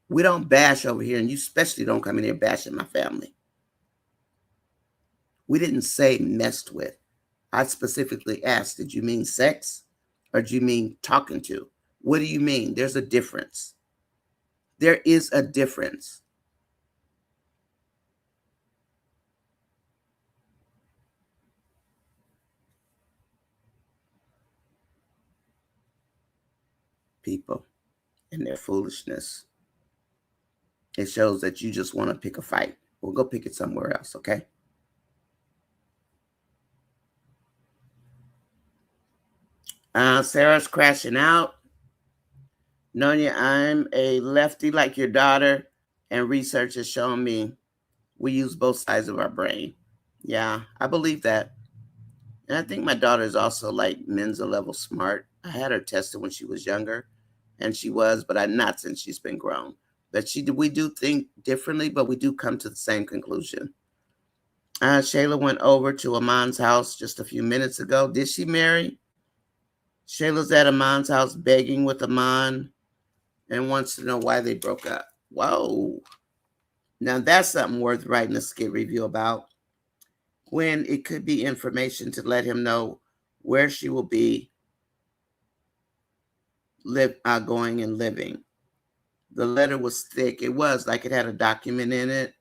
We don't bash over here, and you especially don't come in here bashing my family. We didn't say messed with. I specifically asked, did you mean sex or do you mean talking to? What do you mean? There's a difference. There is a difference. People and their foolishness. It shows that you just want to pick a fight. Well, go pick it somewhere else, okay? Sarah's crashing out. Nonya, I'm a lefty like your daughter, and research has shown me we use both sides of our brain. Yeah, I believe that. And I think my daughter is also like Mensa level smart. I had her tested when she was younger, and she was, but I not since she's been grown. But we do think differently, but we do come to the same conclusion. Shayla went over to Amon's house just a few minutes ago. Did she marry? Shayla's at Amon's house begging with Amon and wants to know why they broke up. Whoa. Now that's something worth writing a skit review about. When it could be information to let him know where she will be going and living. The letter was thick. It was like it had a document in it.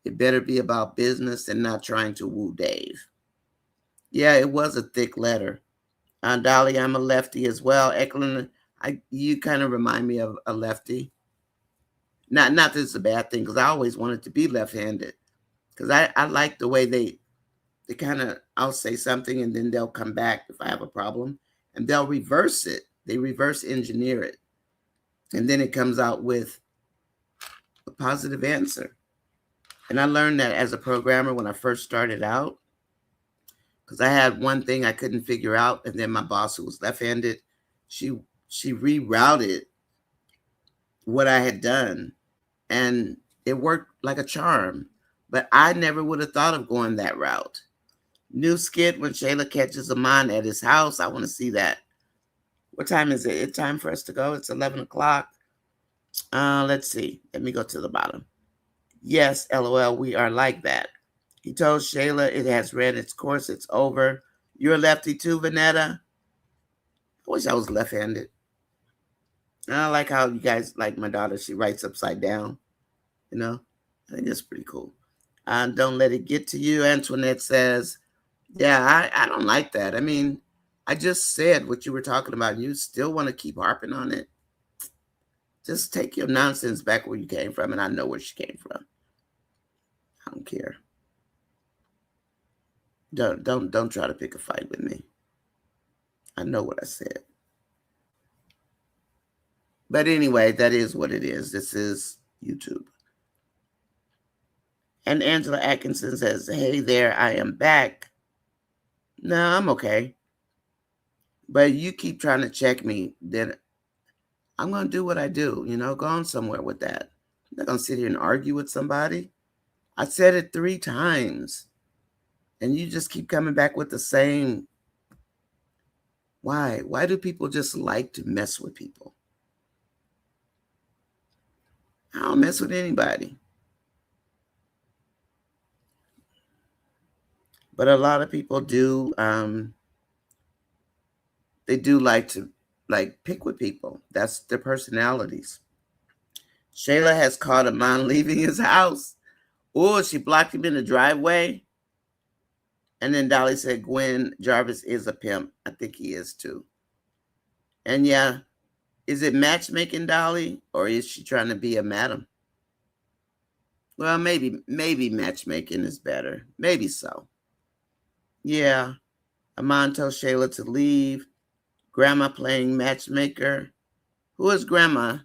It better be about business and not trying to woo Dave. Yeah, it was a thick letter. Dolly, I'm a lefty as well. Eklund, you kind of remind me of a lefty. Not that it's a bad thing, because I always wanted to be left-handed. Because I like the way they kind of, I'll say something and then they'll come back if I have a problem and they'll reverse it. They reverse engineer it. And then it comes out with a positive answer. And I learned that as a programmer when I first started out, because I had one thing I couldn't figure out. And then my boss, who was left-handed, she rerouted what I had done. And it worked like a charm. But I never would have thought of going that route. New skit when Shayla catches Amon at his house. I want to see that. What time is it? It's time for us to go. It's 11 o'clock. Let's see. Let me go to the bottom. Yes, LOL, we are like that. He told Shayla it has ran its course. It's over. You're a lefty too, Vanetta? I wish I was left-handed. I like how you guys, like my daughter, she writes upside down. You know, I think that's pretty cool. Don't let it get to you. Antoinette says, yeah, I don't like that. I mean, I just said what you were talking about. You still want to keep harping on it. Just take your nonsense back where you came from, and I know where she came from. I don't care. Don't try to pick a fight with me. I know what I said. But anyway, that is what it is. This is YouTube. And Angela Atkinson says, hey there, I am back. No, I'm okay. But you keep trying to check me, then I'm going to do what I do. Go on somewhere with that. I'm not going to sit here and argue with somebody. I said it 3 times. And you just keep coming back with the same. Why? Why do people just like to mess with people? I don't mess with anybody. But a lot of people do. They do like to pick with people. That's their personalities. Shayla has caught Amon leaving his house. Oh, she blocked him in the driveway. And then Dolly said, Gwen Jarvis is a pimp. I think he is too. And yeah, is it matchmaking, Dolly? Or is she trying to be a madam? Well, maybe matchmaking is better. Maybe so. Yeah. Amon told Shayla to leave. Grandma playing matchmaker. Who is Grandma?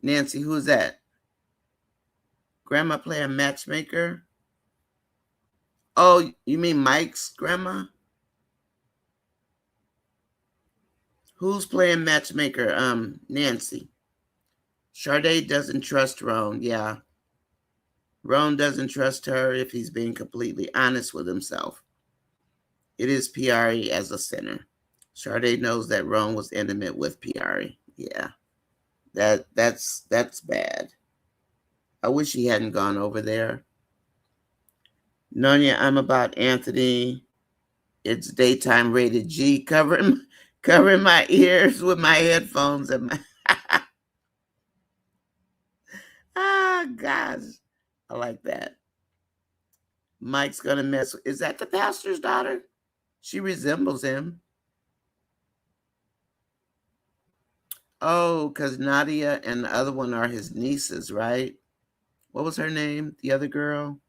Nancy, who is that? Grandma playing matchmaker? Oh, you mean Mike's grandma? Who's playing matchmaker? Nancy. Sade doesn't trust Ron. Yeah. Ron doesn't trust her if he's being completely honest with himself. It is Piari as a sinner. Sade knows that Ron was intimate with Piari. Yeah. That's bad. I wish he hadn't gone over there. Nonya, I'm about Anthony. It's daytime rated G, covering my ears with my headphones and my gosh. I like that. Mike's gonna mess with, is that the pastor's daughter? She resembles him. Oh, because Nadia and the other one are his nieces, right? What was her name? The other girl?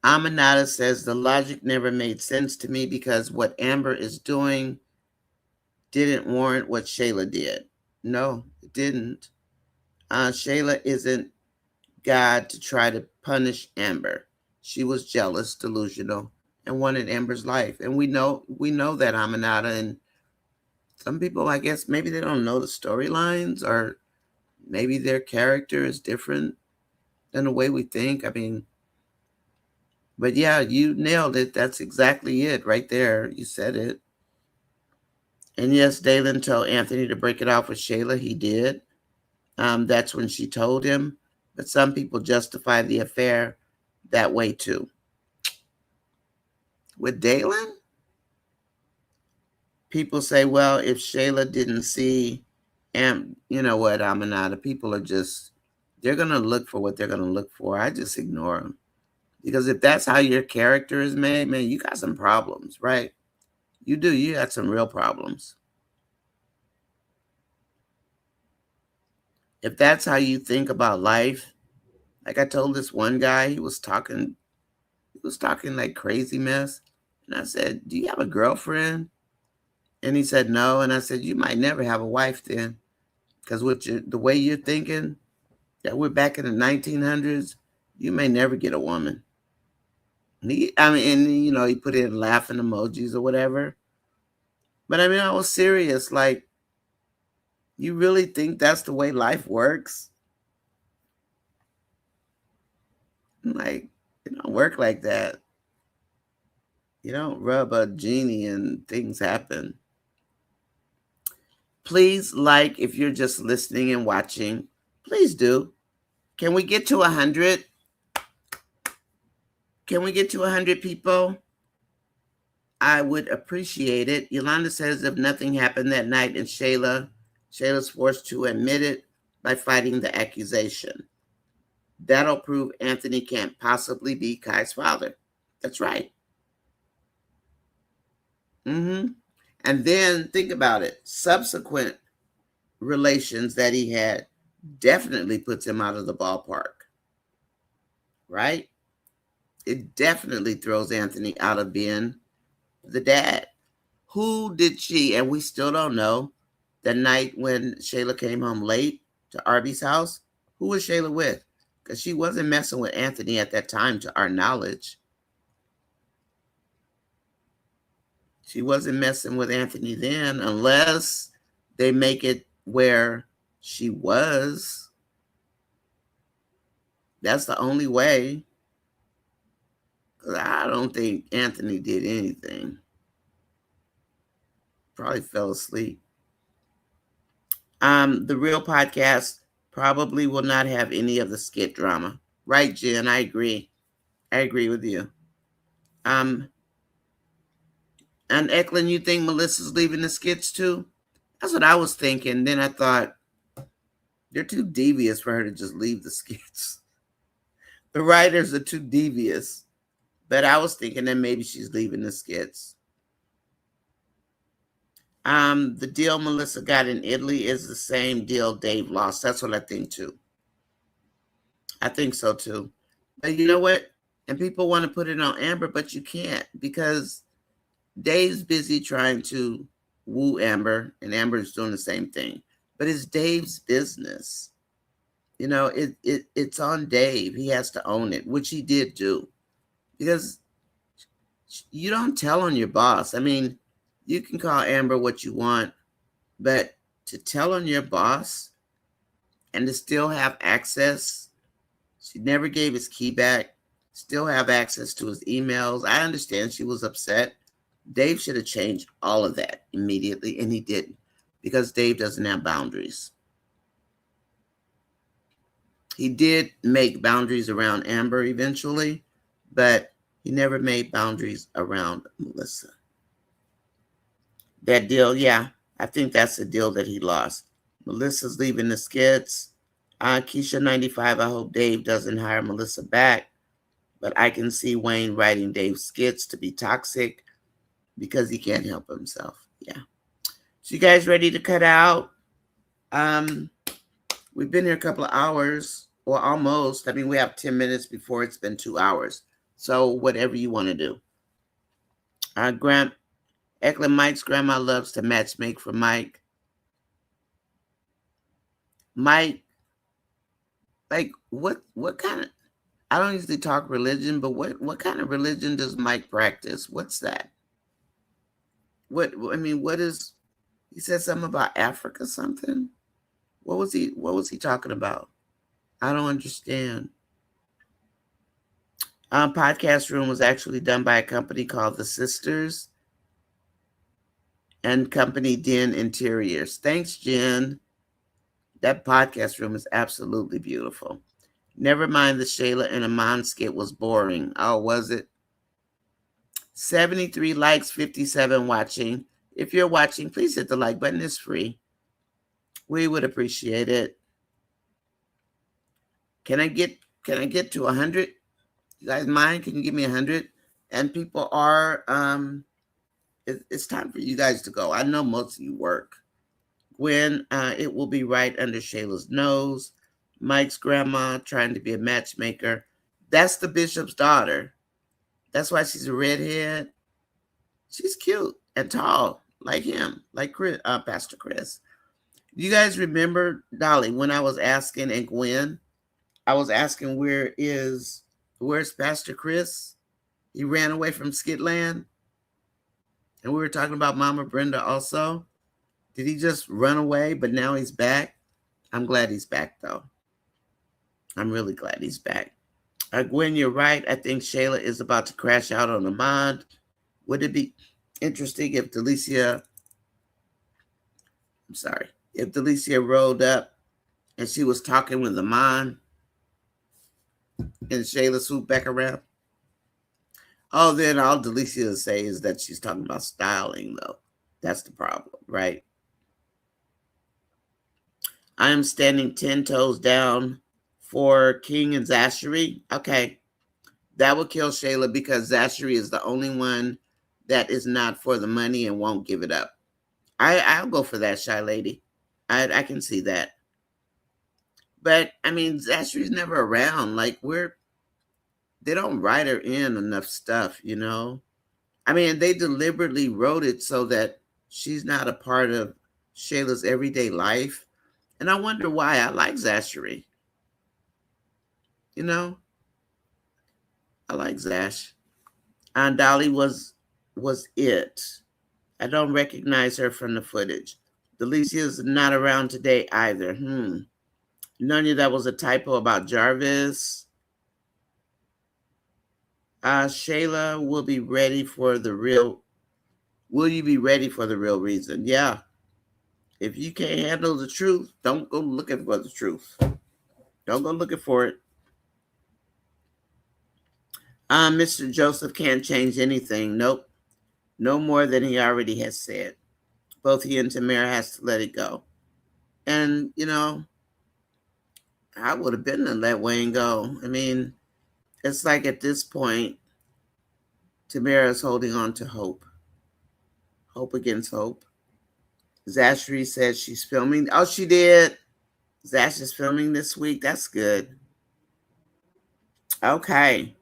Aminata says the logic never made sense to me because what Amber is doing didn't warrant what Shayla did. No, it didn't. Shayla isn't God to try to punish Amber. She was jealous, delusional, and wanted Amber's life. And we know that, Aminata. And some people, I guess, maybe they don't know the storylines, or maybe their character is different than the way we think. I mean, but yeah, you nailed it. That's exactly it right there. You said it. And yes, Dalen told Anthony to break it off with Shayla. He did. That's when she told him. But some people justify the affair that way too. With Dalen, people say, well, if Shayla didn't see, and you know what, Aminata, people are just, they're going to look for what they're going to look for. I just ignore them. Because if that's how your character is made, man, you got some problems, right? You do. You got some real problems. If that's how you think about life, like I told this one guy, he was talking like crazy mess. And I said, do you have a girlfriend? And he said, no. And I said, you might never have a wife then. Because with the way you're thinking, that we're back in the 1900s, you may never get a woman. And he put in laughing emojis or whatever. But I mean, I was serious. Like, you really think that's the way life works? Like, it don't work like that. You don't rub a genie and things happen. Please, like, if you're just listening and watching, please do. Can we get to 100? Can we get to 100 people? I would appreciate it. Yolanda says if nothing happened that night and Shayla's forced to admit it by fighting the accusation. That'll prove Anthony can't possibly be Kai's father. That's right. And then think about it. Subsequent relations that he had definitely puts him out of the ballpark, right? It definitely throws Anthony out of being the dad. Who did she, and we still don't know, the night when Shayla came home late to Arby's house, who was Shayla with? Because she wasn't messing with Anthony at that time, to our knowledge. She wasn't messing with Anthony then, unless they make it where she was. That's the only way. Because I don't think Anthony did anything. Probably fell asleep. The real podcast probably will not have any of the skit drama. Right, Jen? I agree. I agree with you. And Eklund, you think Melissa's leaving the skits too? That's what I was thinking. Then I thought, they're too devious for her to just leave the skits. The writers are too devious. But I was thinking that maybe she's leaving the skits. The deal Melissa got in Italy is the same deal Dave lost. That's what I think too. I think so too. But you know what? And people want to put it on Amber, but you can't, because Dave's busy trying to woo Amber, and Amber's doing the same thing. But it's Dave's business. It's on Dave. He has to own it, which he did do. Because you don't tell on your boss. I mean, you can call Amber what you want, but to tell on your boss and to still have access, she never gave his key back, still have access to his emails. I understand she was upset. Dave should have changed all of that immediately, and he didn't, because Dave doesn't have boundaries. He did make boundaries around Amber eventually, but he never made boundaries around Melissa. That deal, yeah, I think that's the deal that he lost. Melissa's leaving the skits. Keisha 95, I hope Dave doesn't hire Melissa back, but I can see Wayne writing Dave's skits to be toxic because he can't help himself. Yeah. So you guys ready to cut out? We've been here a couple of hours, or almost. I mean, we have 10 minutes before it's been 2 hours. So whatever you want to do. Grant Eklund, Mike's grandma loves to matchmake for Mike. Mike, like what kind of, I don't usually talk religion, but what kind of religion does Mike practice? What's that? What is, he said something about Africa something? What was he talking about? I don't understand. Podcast room was actually done by a company called The Sisters and Company Den Interiors. Thanks, Jen. That podcast room is absolutely beautiful. Never mind the Shayla and Amon skit was boring. Oh, was it? 73 likes, 57 watching. If you're watching, please hit the like button. It's free. We would appreciate it. Can I get to 100? You guys mind? Can you give me 100? And people are it's time for you guys to go. I know most of you work. Gwen, it will be right under Shayla's nose. Mike's grandma trying to be a matchmaker. That's the bishop's daughter. That's why she's a redhead. She's cute and tall, like him, like Chris, Pastor Chris. You guys remember, Dolly, when I was asking, and Gwen, I was asking where's Pastor Chris? He ran away from Skitland. And we were talking about Mama Brenda also. Did he just run away, but now he's back? I'm glad he's back, though. I'm really glad he's back. Gwen, you're right. I think Shayla is about to crash out on Ahmad. Would it be interesting if Delicia rolled up and she was talking with Ahmad and Shayla swooped back around? Oh, then all Delicia will say is that she's talking about styling, though. That's the problem, right? I am standing 10 toes down for King and Zachary. Okay. That will kill Shayla because Zachary is the only one that is not for the money and won't give it up. I'll go for that, Shy Lady. I can see that. But, Zachary's never around. Like, they don't write her in enough stuff, you know? They deliberately wrote it so that she's not a part of Shayla's everyday life. And I wonder why. I like Zachary. You know? I like Zash. Aunt Dolly was it. I don't recognize her from the footage. Delicia's not around today either. Nonya, that was a typo about Jarvis. Shayla will be ready for the real. Will you be ready for the real reason? Yeah. If you can't handle the truth, don't go looking for the truth. Don't go looking for it. Mr. Joseph can't change anything. Nope. No more than he already has said. Both he and Tamera has to let it go. And, I would have been to let Wayne go. It's like at this point, Tamera is holding on to hope. Hope against hope. Zachary says she's filming. Oh, she did. Zash is filming this week. That's good. Okay.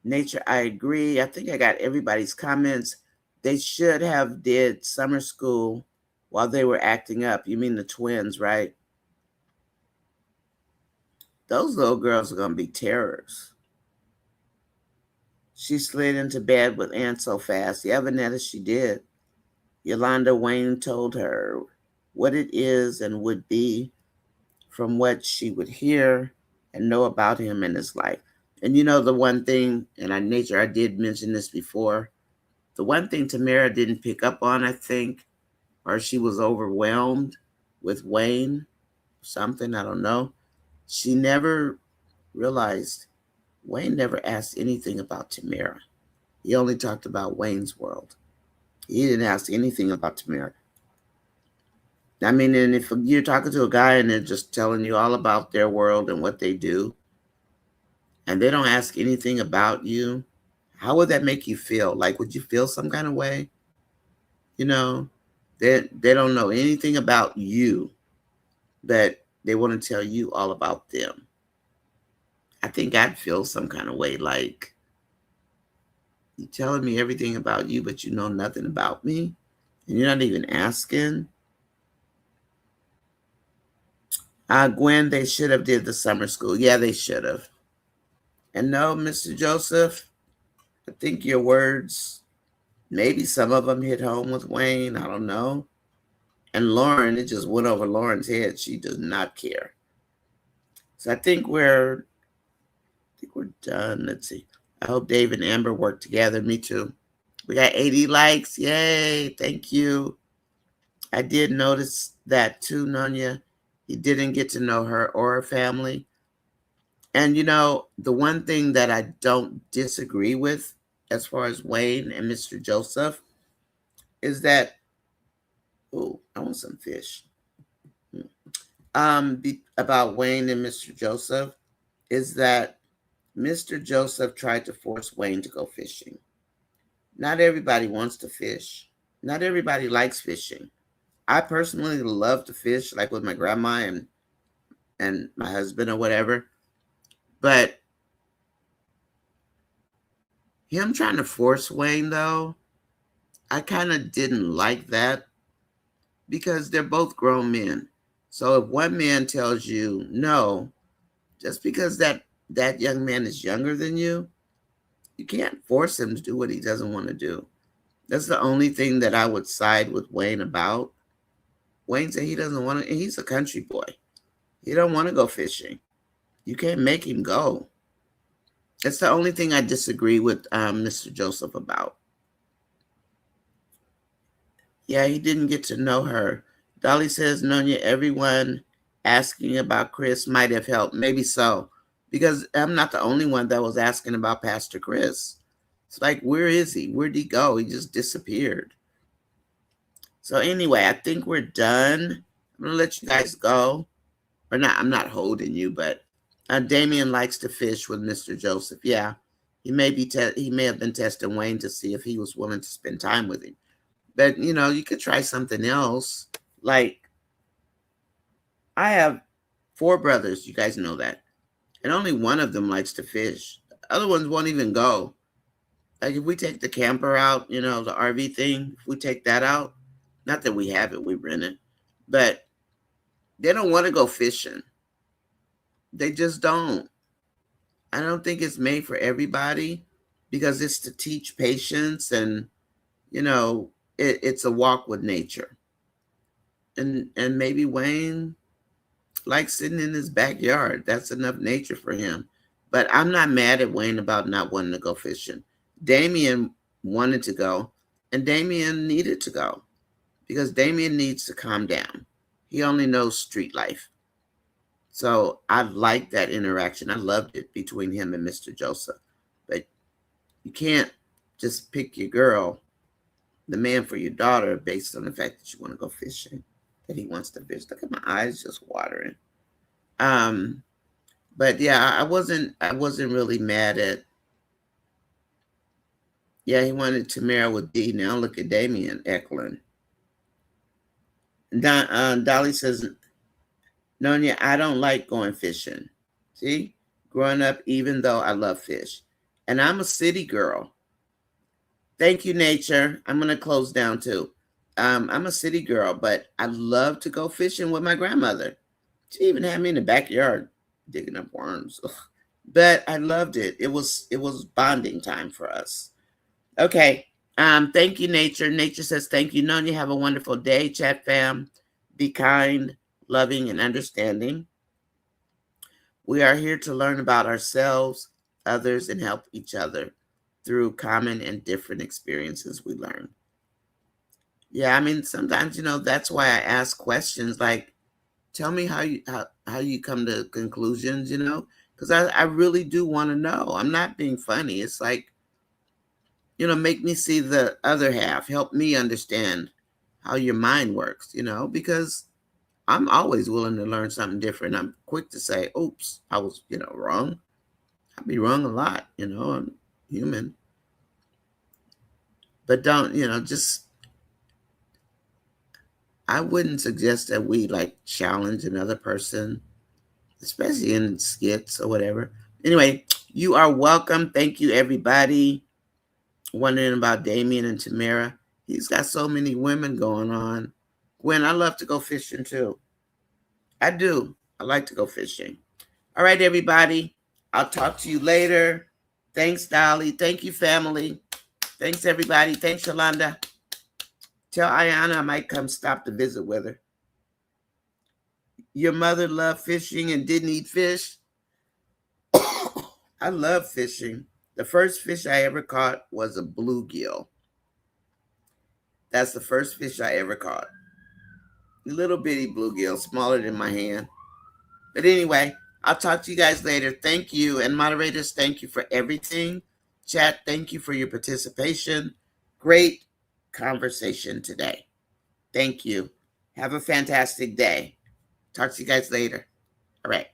Nature, I agree. I think I got everybody's comments. They should have did summer school while they were acting up. You mean the twins, right? Those little girls are going to be terrors. She slid into bed with Aunt so fast. Yeah, Vanetta, she did. Yolanda, Wayne told her what it is and would be from what she would hear and know about him and his life. And the one thing, and I did mention this before, the one thing Tamera didn't pick up on, I think, or she was overwhelmed with Wayne, something, I don't know. She never realized Wayne never asked anything about Tamera. He only talked about Wayne's world. He didn't ask anything about Tamera. And if you're talking to a guy and they're just telling you all about their world and what they do, and they don't ask anything about you, how would that make you feel? Like, would you feel some kind of way? They don't know anything about you, but they want to tell you all about them. I think I'd feel some kind of way, like, You telling me everything about you, but you know nothing about me? And you're not even asking? Gwen, they should have did the summer school. Yeah, they should have. And no, Mr. Joseph, I think your words, maybe some of them hit home with Wayne. I don't know. And Lauren, it just went over Lauren's head. She does not care. So I think we're done. Let's see. I hope Dave and Amber work together. Me too. We got 80 likes. Yay. Thank you. I did notice that too, Nonya. He didn't get to know her or her family. And the one thing that I don't disagree with as far as Wayne and Mr. Joseph is that, oh, I want some fish. About Wayne and Mr. Joseph is that Mr. Joseph tried to force Wayne to go fishing. Not everybody wants to fish. Not everybody likes fishing. I personally love to fish, like with my grandma and my husband or whatever. But him trying to force Wayne, though, I kind of didn't like that because they're both grown men. So if one man tells you no, just because that young man is younger than you can't force him to do what he doesn't want to do. That's the only thing that I would side with Wayne about. Wayne said he doesn't want to, and he's a country boy. He don't want to go fishing. You can't make him go. That's the only thing I disagree with Mr. Joseph about. Yeah, he didn't get to know her. Dolly says, Nonya, everyone asking about Chris might have helped. Maybe so, because I'm not the only one that was asking about Pastor Chris. It's like, where is he? Where'd he go? He just disappeared. So anyway, I think we're done. I'm going to let you guys go. Or not, I'm not holding you, but Damien likes to fish with Mr. Joseph. Yeah, he may have been testing Wayne to see if he was willing to spend time with him. But, you could try something else. Like, I have 4 brothers. You guys know that. And only one of them likes to fish. The other ones won't even go. Like, if we take the camper out, the RV thing, if we take that out, not that we have it, we rent it. But they don't want to go fishing. They just don't. I don't think it's made for everybody because it's to teach patience and, it's a walk with nature. And maybe Wayne likes sitting in his backyard. That's enough nature for him. But I'm not mad at Wayne about not wanting to go fishing. Damien wanted to go, and Damien needed to go because Damien needs to calm down. He only knows street life. So I liked that interaction. I loved it between him and Mr. Joseph. But you can't just pick your girl, the man for your daughter, based on the fact that you want to go fishing, that he wants to fish. Look at my eyes just watering. But yeah, I wasn't really mad at. Yeah, he wanted Tamera with D. Now look at Damien Eklund. Dolly says, Nonya, I don't like going fishing. See, growing up, even though I love fish, and I'm a city girl. Thank you, nature. I'm gonna close down too. I'm a city girl, but I love to go fishing with my grandmother. She even had me in the backyard digging up worms. Ugh. But I loved it. It was bonding time for us. Okay. Thank you, nature. Nature says thank you. Nonya, have a wonderful day, chat fam. Be kind, loving, and understanding. We are here to learn about ourselves, others, and help each other through common and different experiences we learn. Yeah, I mean, sometimes, that's why I ask questions like, tell me how you come to conclusions, because I really do want to know. I'm not being funny. It's like, make me see the other half. Help me understand how your mind works, because I'm always willing to learn something different. I'm quick to say, oops, I was, wrong. I'll be wrong a lot, I'm human. But don't, I wouldn't suggest that we challenge another person, especially in skits or whatever. Anyway, you are welcome. Thank you, everybody. wondering about Damien and Tamera. He's got so many women going on. Gwen, I love to go fishing too. I do. I like to go fishing. All right, everybody. I'll talk to you later. Thanks, Dolly. Thank you, family. Thanks, everybody. Thanks, Yolanda. Tell Ayana I might come stop to visit with her. Your mother loved fishing and didn't eat fish? I love fishing. The first fish I ever caught was a bluegill. That's the first fish I ever caught. Little bitty bluegill, smaller than my hand. But anyway, I'll talk to you guys later. Thank you. And moderators, thank you for everything. Chat, thank you for your participation. Great conversation today. Thank you. Have a fantastic day. Talk to you guys later. All right.